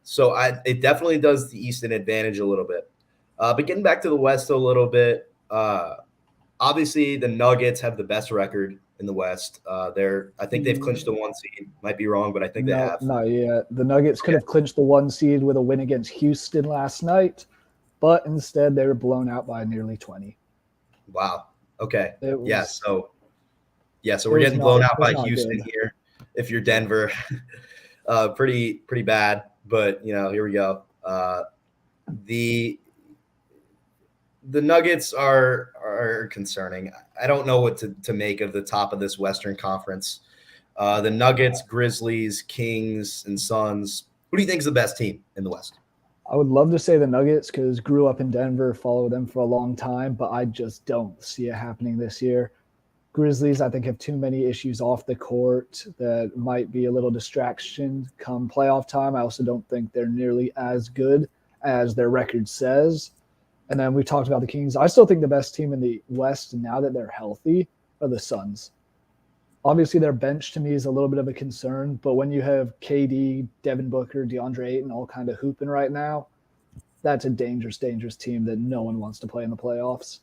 So it definitely does the East an advantage a little bit. But getting back to the West a little bit, obviously the Nuggets have the best record in the West. I think they've clinched the 1 seed. Might be wrong, but I think they have. Not yet. The Nuggets could have clinched the 1 seed with a win against Houston last night, but instead they were blown out by nearly 20. Wow. Okay. So we're getting blown out by Houston here. If you're Denver, pretty bad. But here we go. The Nuggets are concerning. I don't know what to make of the top of this Western Conference. The Nuggets, Grizzlies, Kings, and Suns, Who do you think is the best team in the West? I would love to say the Nuggets because grew up in Denver, followed them for a long time, but I just don't see it happening this year. Grizzlies, I think, have too many issues off the court that might be a little distraction come playoff time. I also don't think they're nearly as good as their record says. And then we talked about the Kings. I still think the best team in the West, now that they're healthy, are the Suns. Obviously, their bench to me is a little bit of a concern, but when you have KD, Devin Booker, DeAndre Ayton all kind of hooping right now, that's a dangerous, dangerous team that no one wants to play in the playoffs.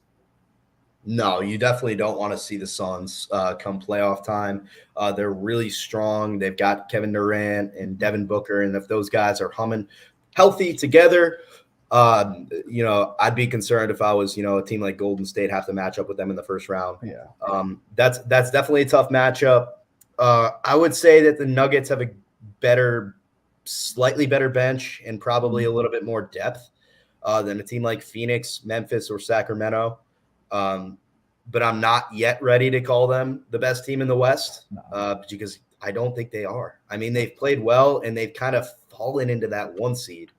No, you definitely don't want to see the Suns come playoff time. They're really strong. They've got Kevin Durant and Devin Booker, and if those guys are humming healthy together, I'd be concerned if I was, a team like Golden State have to match up with them in the first round. Yeah. That's definitely a tough matchup. I would say that the Nuggets have a slightly better bench and probably a little bit more depth than a team like Phoenix, Memphis, or Sacramento. But I'm not yet ready to call them the best team in the West because I don't think they are. I mean, they've played well and they've kind of fallen into that one seed.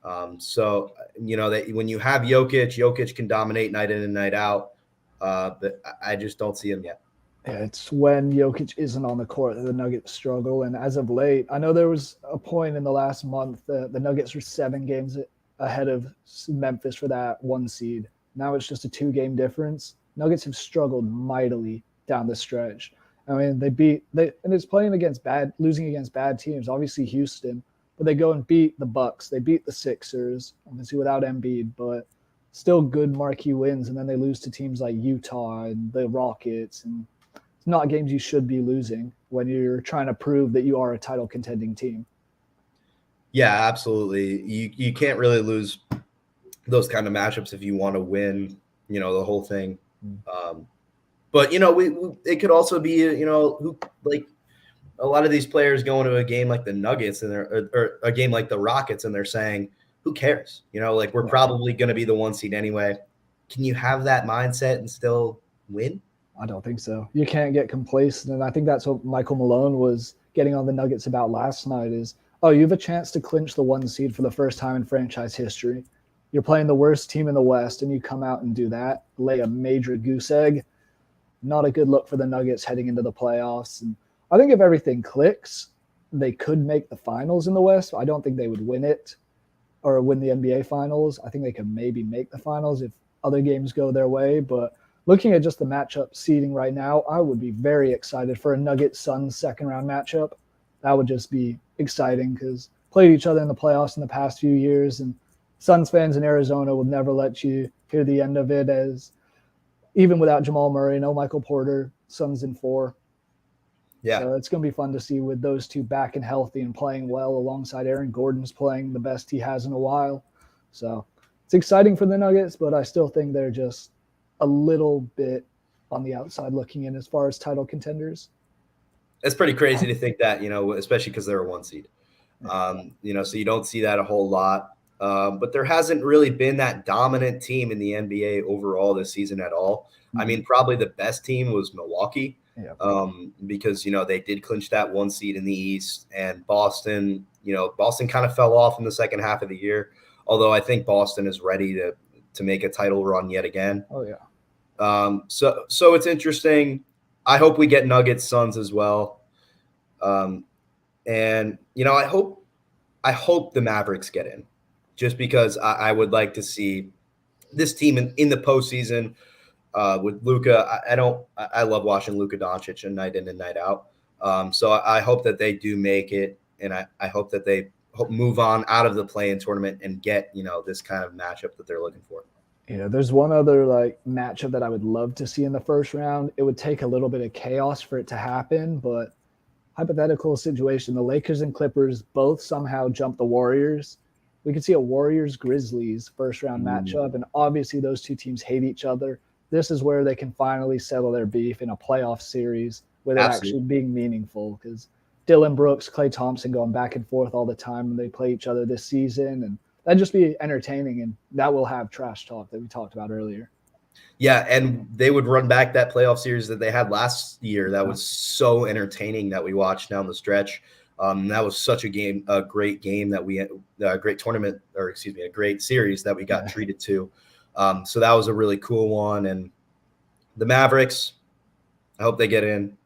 That when you have Jokic can dominate night in and night out. But I just don't see him yet. Yeah, it's when Jokic isn't on the court that the Nuggets struggle. And as of late, I know there was a point in the last month that the Nuggets were 7 games ahead of Memphis for that 1 seed. Now it's just a 2-game difference. Nuggets have struggled mightily down the stretch. I mean, and it's losing against bad teams. Obviously Houston, but they go and beat the Bucks. They beat the Sixers, obviously without Embiid, but still good marquee wins. And then they lose to teams like Utah and the Rockets. And it's not games you should be losing when you're trying to prove that you are a title contending team. Yeah, absolutely. You can't really lose those kind of matchups if you want to win, the whole thing. But it could also be, who like a lot of these players going to a game like the Nuggets and or a game like the Rockets and they're saying, who cares? We're probably going to be the 1 seed anyway. Can you have that mindset and still win? I don't think so. You can't get complacent. And I think that's what Michael Malone was getting on the Nuggets about last night is, you have a chance to clinch the 1 seed for the first time in franchise history. You're playing the worst team in the West, and you come out and do that, lay a major goose egg. Not a good look for the Nuggets heading into the playoffs. And I think if everything clicks, they could make the finals in the West. I don't think they would win it or win the NBA finals. I think they could maybe make the finals if other games go their way. But looking at just the matchup seeding right now, I would be very excited for a Nuggets-Suns second-round matchup. That would just be exciting because played each other in the playoffs in the past few years, and Suns fans in Arizona will never let you hear the end of it, as even without Jamal Murray, no Michael Porter, Suns in 4. Yeah. So it's going to be fun to see with those two back and healthy and playing well alongside Aaron Gordon's playing the best he has in a while. So it's exciting for the Nuggets, but I still think they're just a little bit on the outside looking in as far as title contenders. It's pretty crazy to think that, especially because they're a 1 seed. So you don't see that a whole lot. But there hasn't really been that dominant team in the NBA overall this season at all. I mean, probably the best team was Milwaukee because, they did clinch that 1 seed in the East. And Boston kind of fell off in the second half of the year, although I think Boston is ready to make a title run yet again. Oh, yeah. So it's interesting. I hope we get Nuggets Suns as well. And I hope the Mavericks get in. Just because I would like to see this team in the postseason with Luka. I love watching Luka Doncic night in and night out. So I hope that they do make it, and I hope that they move on out of the play-in tournament and get this kind of matchup that they're looking for. Yeah, there's one other matchup that I would love to see in the first round. It would take a little bit of chaos for it to happen, but hypothetical situation: the Lakers and Clippers both somehow jump the Warriors. We could see a Warriors-Grizzlies first-round matchup, and obviously those two teams hate each other. This is where they can finally settle their beef in a playoff series with it actually being meaningful, because Dylan Brooks, Klay Thompson going back and forth all the time when they play each other this season, and that'd just be entertaining, and that will have trash talk that we talked about earlier. Yeah, and they would run back that playoff series that they had last year. That was so entertaining that we watched down the stretch. That was such a great game that we, great tournament, or excuse me, a great series that we got treated to. So that was a really cool one. And the Mavericks, I hope they get in.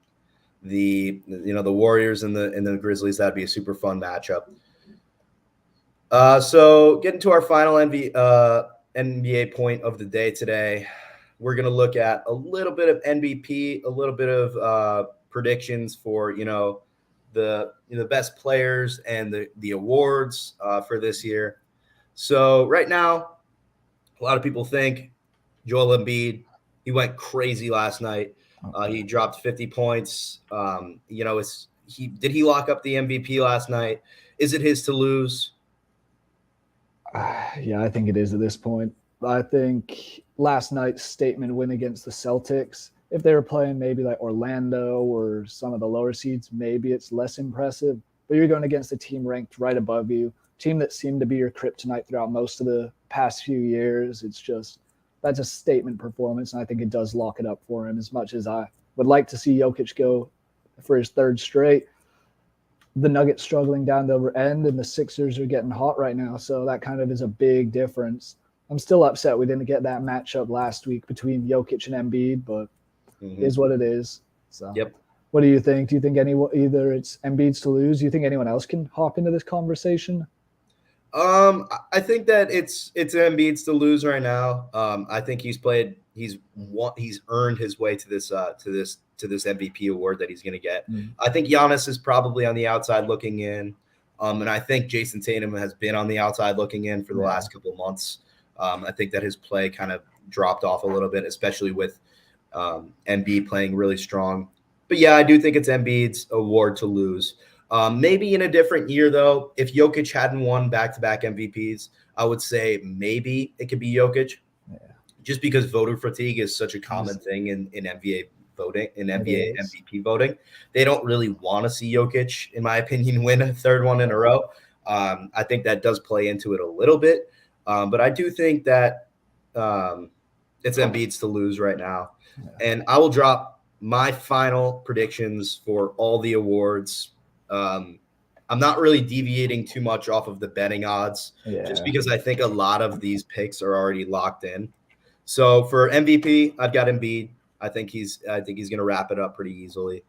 The Warriors and the Grizzlies, that'd be a super fun matchup. So getting to our final NBA point of the day today, we're going to look at a little bit of MVP, a little bit of predictions for the best players and the awards for this year. So right now, a lot of people think Joel Embiid. He went crazy last night. He dropped 50 points. Did he lock up the MVP last night? Is it his to lose? Yeah, I think it is at this point. I think last night's statement win against the Celtics, if they were playing maybe like Orlando or some of the lower seeds, maybe it's less impressive. But you're going against a team ranked right above you, team that seemed to be your kryptonite throughout most of the past few years. That's a statement performance, and I think it does lock it up for him. As much as I would like to see Jokic go for his third straight, the Nuggets struggling down the end, and the Sixers are getting hot right now. So that kind of is a big difference. I'm still upset we didn't get that matchup last week between Jokic and Embiid, but it is what it is. So, yep. What do you think? Do you think either it's Embiid's to lose? Do you think anyone else can hop into this conversation? I think that it's Embiid's to lose right now. I think he's earned his way to this MVP award that he's going to get. I think Giannis is probably on the outside looking in, and I think Jason Tatum has been on the outside looking in for the last couple of months. I think that his play kind of dropped off a little bit, especially with Embiid playing really strong. But yeah, I do think it's Embiid's award to lose. Maybe in a different year, though, if Jokic hadn't won back-to-back MVPs, I would say maybe it could be Jokic, just because voter fatigue is such a common thing in NBA voting, in NBA MVP voting. They don't really want to see Jokic, in my opinion, win a third one in a row. I think that does play into it a little bit, but I do think that it's Embiid's to lose right now. And I will drop my final predictions for all the awards. I'm not really deviating too much off of the betting odds, just because I think a lot of these picks are already locked in. So for MVP, I've got Embiid. I think he's going to wrap it up pretty easily.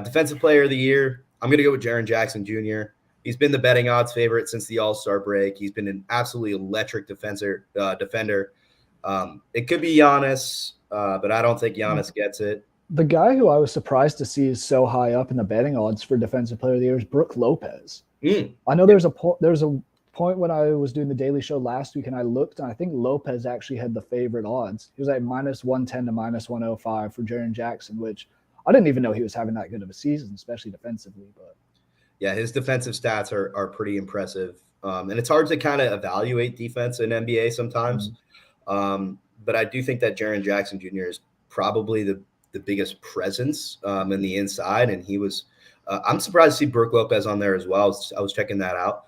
Defensive Player of the Year, I'm going to go with Jaren Jackson Jr. He's been the betting odds favorite since the All-Star break. He's been an absolutely electric defender. It could be Giannis, but I don't think Giannis gets it. The guy who I was surprised to see is so high up in the betting odds for Defensive Player of the Year is Brook Lopez. I know there's a point when I was doing the Daily Show last week, and I looked, and I think Lopez actually had the favorite odds. He was like -110 to -105 for Jaren Jackson, which I didn't even know he was having that good of a season, especially defensively. But yeah, his defensive stats are pretty impressive, and it's hard to kind of evaluate defense in NBA sometimes. But I do think that Jaren Jackson Jr. is probably the biggest presence in the inside, and he was. I'm surprised to see Brook Lopez on there as well. I was checking that out.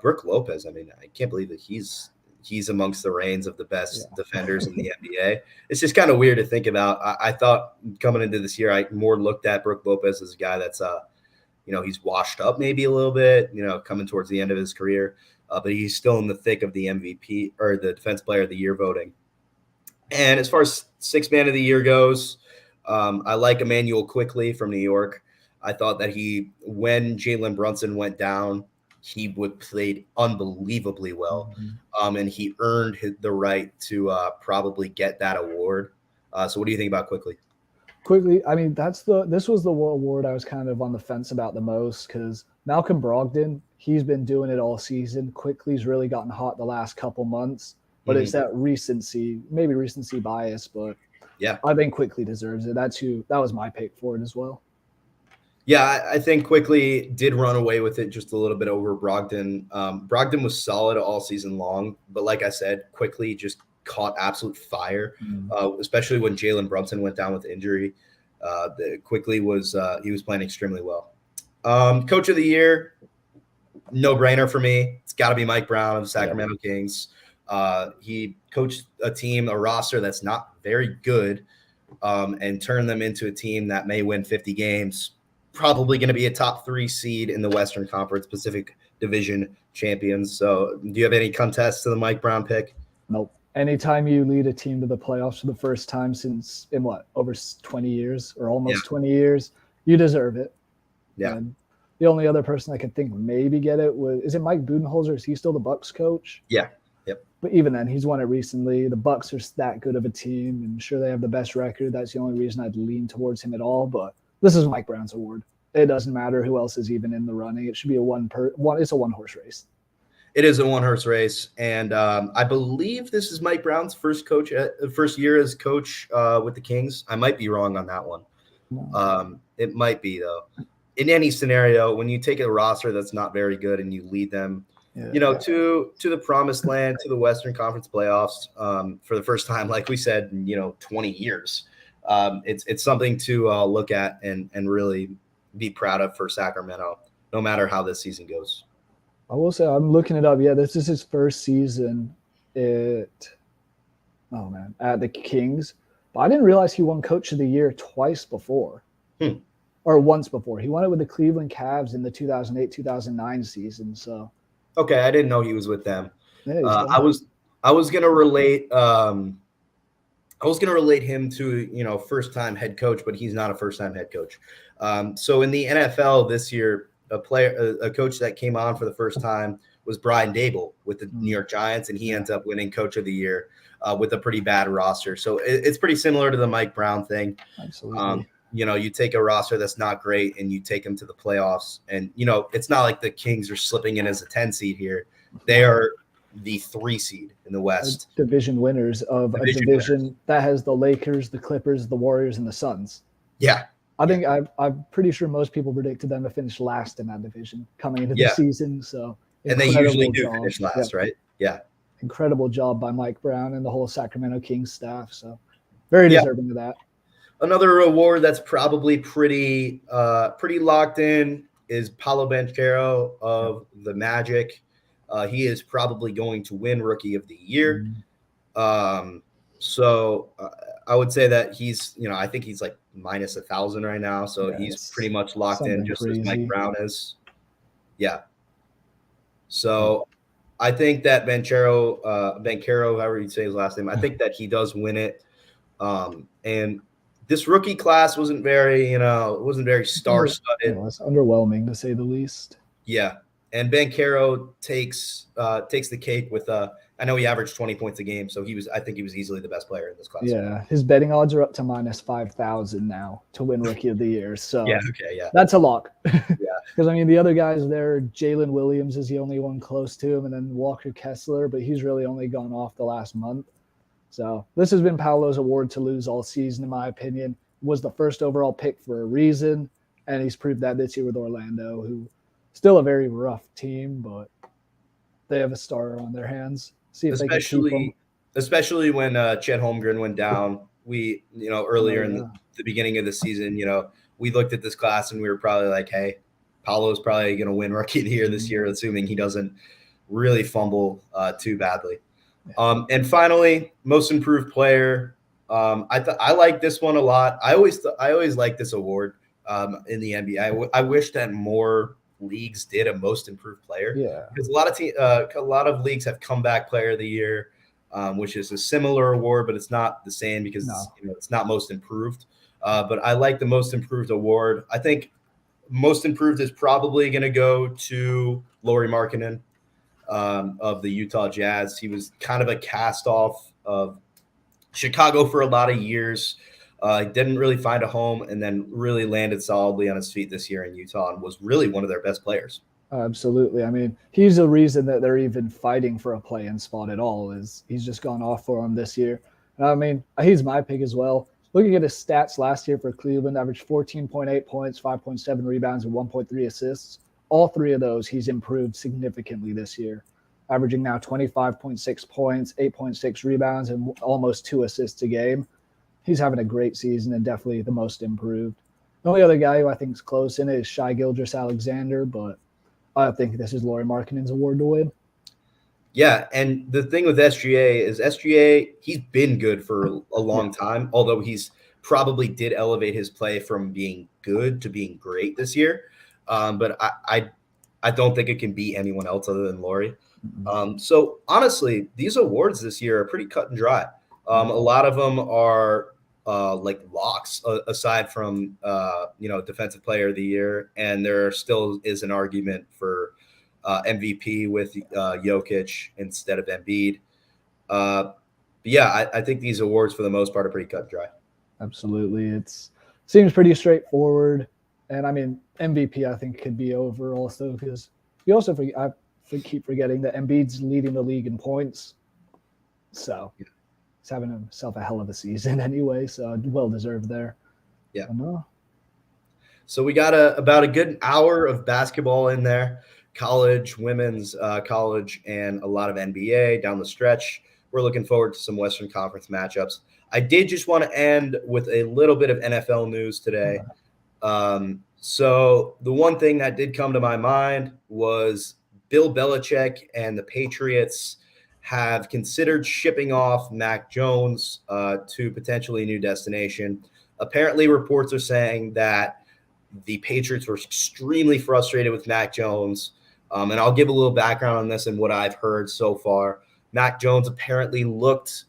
Brook Lopez, I mean, I can't believe that he's amongst the reigns of the best defenders in the NBA. It's just kind of weird to think about. I thought coming into this year, I more looked at Brook Lopez as a guy that's, he's washed up maybe a little bit, coming towards the end of his career, but he's still in the thick of the MVP or the Defensive Player of the Year voting. And as far as Sixth Man of the Year goes, I like Emmanuel Quickley from New York. I thought that when Jalen Brunson went down, he played unbelievably well, and he earned the right to probably get that award. So what do you think about Quickley? Quickley, I mean, this was the award I was kind of on the fence about the most, because Malcolm Brogdon, he's been doing it all season. Quickley's really gotten hot the last couple months, but it's that recency bias, but yeah, I think Quickley deserves it. That was my pick for it as well. Yeah, I think Quickley did run away with it just a little bit over Brogdon. Brogdon was solid all season long, but like I said, Quickley just caught absolute fire, especially when Jalen Brunson went down with injury. Quickley was playing extremely well. Coach of the Year, no brainer for me. It's got to be Mike Brown of the Sacramento Kings. He coached a roster that's not very good, and turned them into a team that may win 50 games. probably going to be a top 3 seed in the Western Conference Pacific Division champions. So do you have any contest to the Mike Brown pick? Nope. Anytime you lead a team to the playoffs for the first time since in over 20 years or almost 20 years, you deserve it. Yeah. And the only other person I could think maybe get it is it Mike Budenholzer? Is he still the Bucks coach? Yeah. Yep. But even then, he's won it recently. The Bucks are that good of a team, and sure they have the best record. That's the only reason I'd lean towards him at all. But this is Mike Brown's award. It doesn't matter who else is even in the running. It should be it's a one-horse race. It is a one-horse race, and I believe this is Mike Brown's first year as coach with the Kings. I might be wrong on that one. No. It might be, though. In any scenario, when you take a roster that's not very good and you lead them, to the promised land, to the Western Conference playoffs for the first time, like we said, in 20 years, it's something to look at and really be proud of for Sacramento, no matter how this season goes. I will say I'm looking it up. Yeah, this is his first season at the Kings. But I didn't realize he won Coach of the Year twice before. Or once before. He won it with the Cleveland Cavs in the 2008-2009 season. So okay, I didn't know he was with them. Yeah, I was gonna relate him to first-time head coach, but he's not a first-time head coach. So in the NFL this year, a coach that came on for the first time was Brian Dable with the New York Giants, and he ends up winning Coach of the Year with a pretty bad roster. So it's pretty similar to the Mike Brown thing. Absolutely. You take a roster that's not great and you take them to the playoffs, and it's not like the Kings are slipping in as a 10 seed here. They are the 3 seed in the West. Division winners of a division that has the Lakers, the Clippers, the Warriors, and the Suns. Yeah. I think I'm pretty sure most people predicted them to finish last in that division coming into the season. So, and they usually do finish last, right? Yeah. Incredible job by Mike Brown and the whole Sacramento Kings staff. So, very deserving of that. Another award that's probably pretty locked in is Paolo Banchero of the Magic. He is probably going to win Rookie of the Year. So I would say that he's, I think he's like minus 1,000 right now. So he's pretty much locked in, just as Mike Brown is. Yeah. So I think that Banchero, however you say his last name, I think that he does win it. And this rookie class wasn't very star-studded. It was underwhelming, to say the least. Yeah. And Banchero takes the cake with I know he averaged 20 points a game, so I think he was easily the best player in this class. Yeah, his betting odds are up to minus 5,000 now to win Rookie of the Year. So that's a lock. Because the other guys there, Jalen Williams is the only one close to him, and then Walker Kessler, but he's really only gone off the last month. So this has been Paolo's award to lose all season, in my opinion. Was the first overall pick for a reason, and he's proved that this year with Orlando, who still a very rough team, but they have a star on their hands. See if they can keep him. Especially when Chet Holmgren went down. We, earlier in the beginning of the season, we looked at this class and we were probably like, hey, Paolo's probably going to win Rookie of the Year this year, assuming he doesn't really fumble too badly. And finally, Most Improved Player. I like this one a lot. I always like this award in the NBA. I wish that more leagues did a Most Improved Player. Yeah, because a lot of leagues have Comeback Player of the Year, which is a similar award, but it's not the same because it's not Most Improved. But I like the Most Improved award. I think Most Improved is probably going to go to Lauri Markkanen of the Utah Jazz. He was kind of a cast-off of Chicago for a lot of years. Didn't really find a home, and then really landed solidly on his feet this year in Utah and was really one of their best players. Absolutely. He's the reason that they're even fighting for a play-in spot at all. Is he's just gone off for them this year. He's my pick as well. Looking at his stats last year for Cleveland, averaged 14.8 points, 5.7 rebounds, and 1.3 assists. All 3 of those he's improved significantly this year, averaging now 25.6 points, 8.6 rebounds, and almost 2 assists a game. He's having a great season and definitely the most improved. The only other guy who I think is close in it is Shai Gilgeous-Alexander, but I think this is Lauri Markkanen's award to win. Yeah, and the thing with SGA is he's been good for a long time, although he's probably did elevate his play from being good to being great this year. But I don't think it can beat anyone else other than Laurie. So honestly, these awards this year are pretty cut and dry. A lot of them are like locks, aside from defensive player of the year, and there still is an argument for MVP with Jokic instead of Embiid. But yeah, I think these awards for the most part are pretty cut and dry. Absolutely, it seems pretty straightforward. And I mean, MVP I think could be over also because you also keep forgetting that Embiid's leading the league in points, so he's having himself a hell of a season anyway. So well deserved there. Yeah. So we got about a good hour of basketball in there, college, women's college, and a lot of NBA down the stretch. We're looking forward to some Western Conference matchups. I did just want to end with a little bit of NFL news today. So the one thing that did come to my mind was Bill Belichick and the Patriots have considered shipping off Mac Jones to potentially a new destination. Apparently, reports are saying that the Patriots were extremely frustrated with Mac Jones. And I'll give a little background on this and what I've heard so far. Mac Jones apparently looked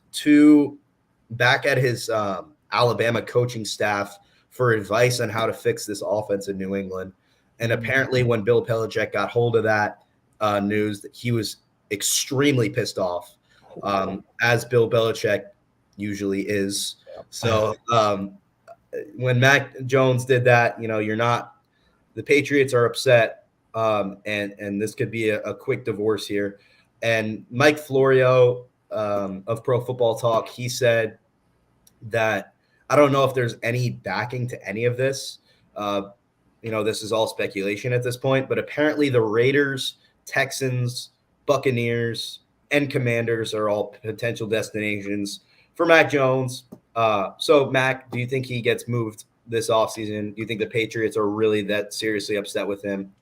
back at his Alabama coaching staff for advice on how to fix this offense in New England. And apparently when Bill Belichick got hold of that news, that he was extremely pissed off, as Bill Belichick usually is. So when Mac Jones did that, the Patriots are upset, and this could be a quick divorce here. And Mike Florio of Pro Football Talk, he said that I don't know if there's any backing to any of this. This is all speculation at this point, but apparently the Raiders, Texans, Buccaneers, and Commanders are all potential destinations for Mac Jones. So, Mac, do you think he gets moved this offseason? Do you think the Patriots are really that seriously upset with him?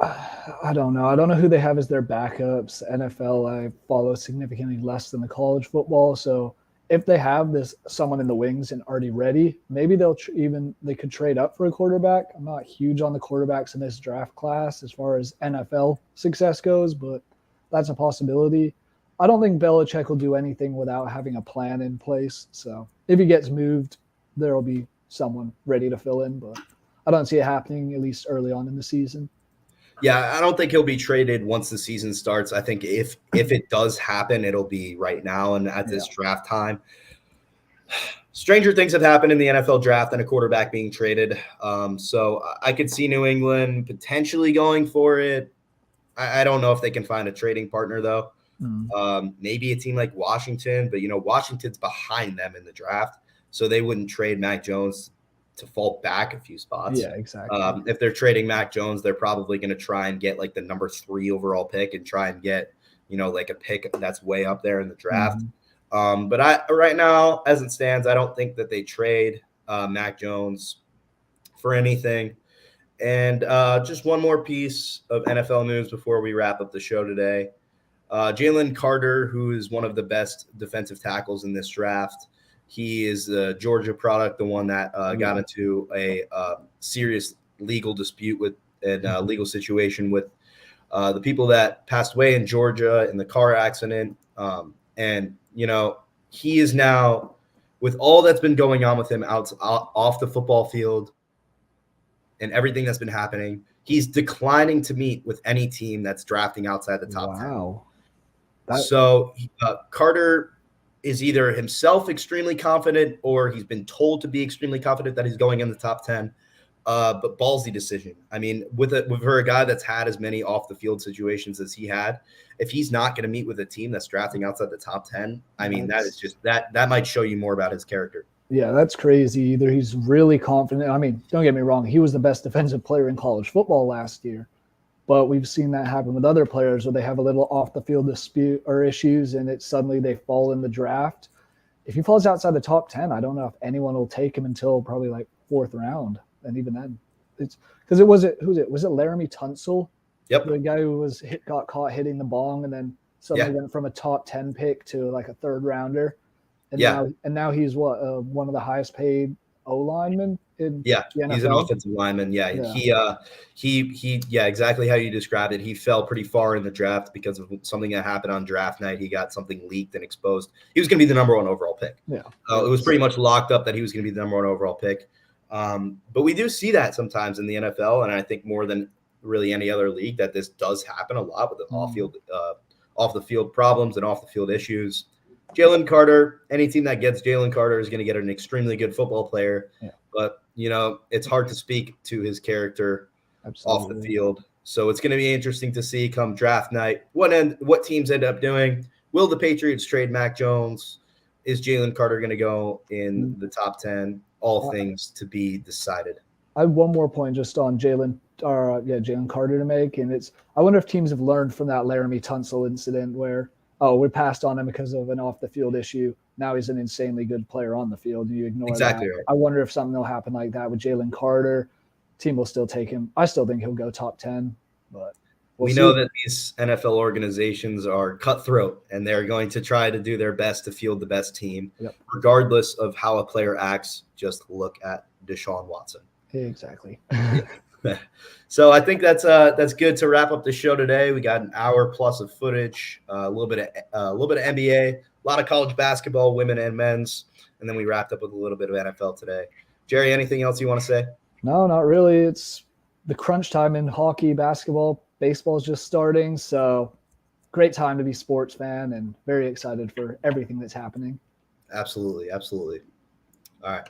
I don't know. I don't know who they have as their backups. NFL, I follow significantly less than the college football. So if they have someone in the wings and already ready, maybe they could trade up for a quarterback. I'm not huge on the quarterbacks in this draft class as far as NFL success goes, but that's a possibility. I don't think Belichick will do anything without having a plan in place. So if he gets moved, there will be someone ready to fill in, but I don't see it happening at least early on in the season. Yeah, I don't think he'll be traded once the season starts. I think if it does happen, it'll be right now and at this draft time. Stranger things have happened in the NFL draft than a quarterback being traded. So I could see New England potentially going for it. I don't know if they can find a trading partner, though. Maybe a team like Washington, but, Washington's behind them in the draft, so they wouldn't trade Mac Jones to fall back a few spots. Yeah, exactly. If they're trading Mac Jones, they're probably going to try and get like the number 3 overall pick and try and get, like a pick that's way up there in the draft. But right now, as it stands, I don't think that they trade Mac Jones for anything. And just one more piece of NFL news before we wrap up the show today. Jalen Carter, who is one of the best defensive tackles in this draft, he is the Georgia product, the one that got into a serious legal dispute legal situation with the people that passed away in Georgia in the car accident. And, he is now, with all that's been going on with him off the football field and everything that's been happening, he's declining to meet with any team that's drafting outside the top 10. So Carter is either himself extremely confident or he's been told to be extremely confident that he's going in the top 10. But ballsy decision. I mean, with a guy that's had as many off the field situations as he had, if he's not going to meet with a team that's drafting outside the top 10, I mean, that is just that might show you more about his character. Yeah, that's crazy. Either he's really confident. I mean, don't get me wrong. He was the best defensive player in college football last year, but we've seen that happen with other players where they have a little off the field dispute or issues and suddenly they fall in the draft. If he falls outside the top 10, I don't know if anyone will take him until probably like 4th round. And even then, it's because was it Laramie Tunsil? Yep. The guy who got caught hitting the bong and then suddenly went from a top 10 pick to like a 3rd rounder. And now he's one of the highest paid O lineman in Yeah, the he's an NFL. offensive lineman. Yeah, Yeah. yeah, exactly how you described it. He fell pretty far in the draft because of something that happened on draft night. He got something leaked and exposed. He was going to be the number 1 overall pick. Yeah. It was pretty much locked up that he was going to be the number 1 overall pick. But we do see that sometimes in the NFL, and I think more than really any other league that this does happen a lot with the off the field problems and off the field issues. Jalen Carter, any team that gets Jalen Carter is going to get an extremely good football player. Yeah. But, it's hard to speak to his character Absolutely. off the field. So it's going to be interesting to see come draft night what teams end up doing. Will the Patriots trade Mac Jones? Is Jalen Carter going to go in the top 10? All things to be decided. I have one more point just on Jalen Carter to make, and I wonder if teams have learned from that Laramie Tunsil incident where we passed on him because of an off the field issue. Now he's an insanely good player on the field, and you ignore exactly that. Right. I wonder if something will happen like that with Jalen Carter. Team will still take him. I still think he'll go top 10, but we know that these NFL organizations are cutthroat, and they're going to try to do their best to field the best team, regardless of how a player acts. Just look at Deshaun Watson. Exactly. So I think that's good to wrap up the show today. We got an hour plus of footage, a little bit of NBA, a lot of college basketball, women and men's, and then we wrapped up with a little bit of NFL today. Jerry, anything else you want to say? No, not really. It's the crunch time in hockey, basketball, baseball is just starting. So great time to be a sports fan and very excited for everything that's happening. Absolutely. All right.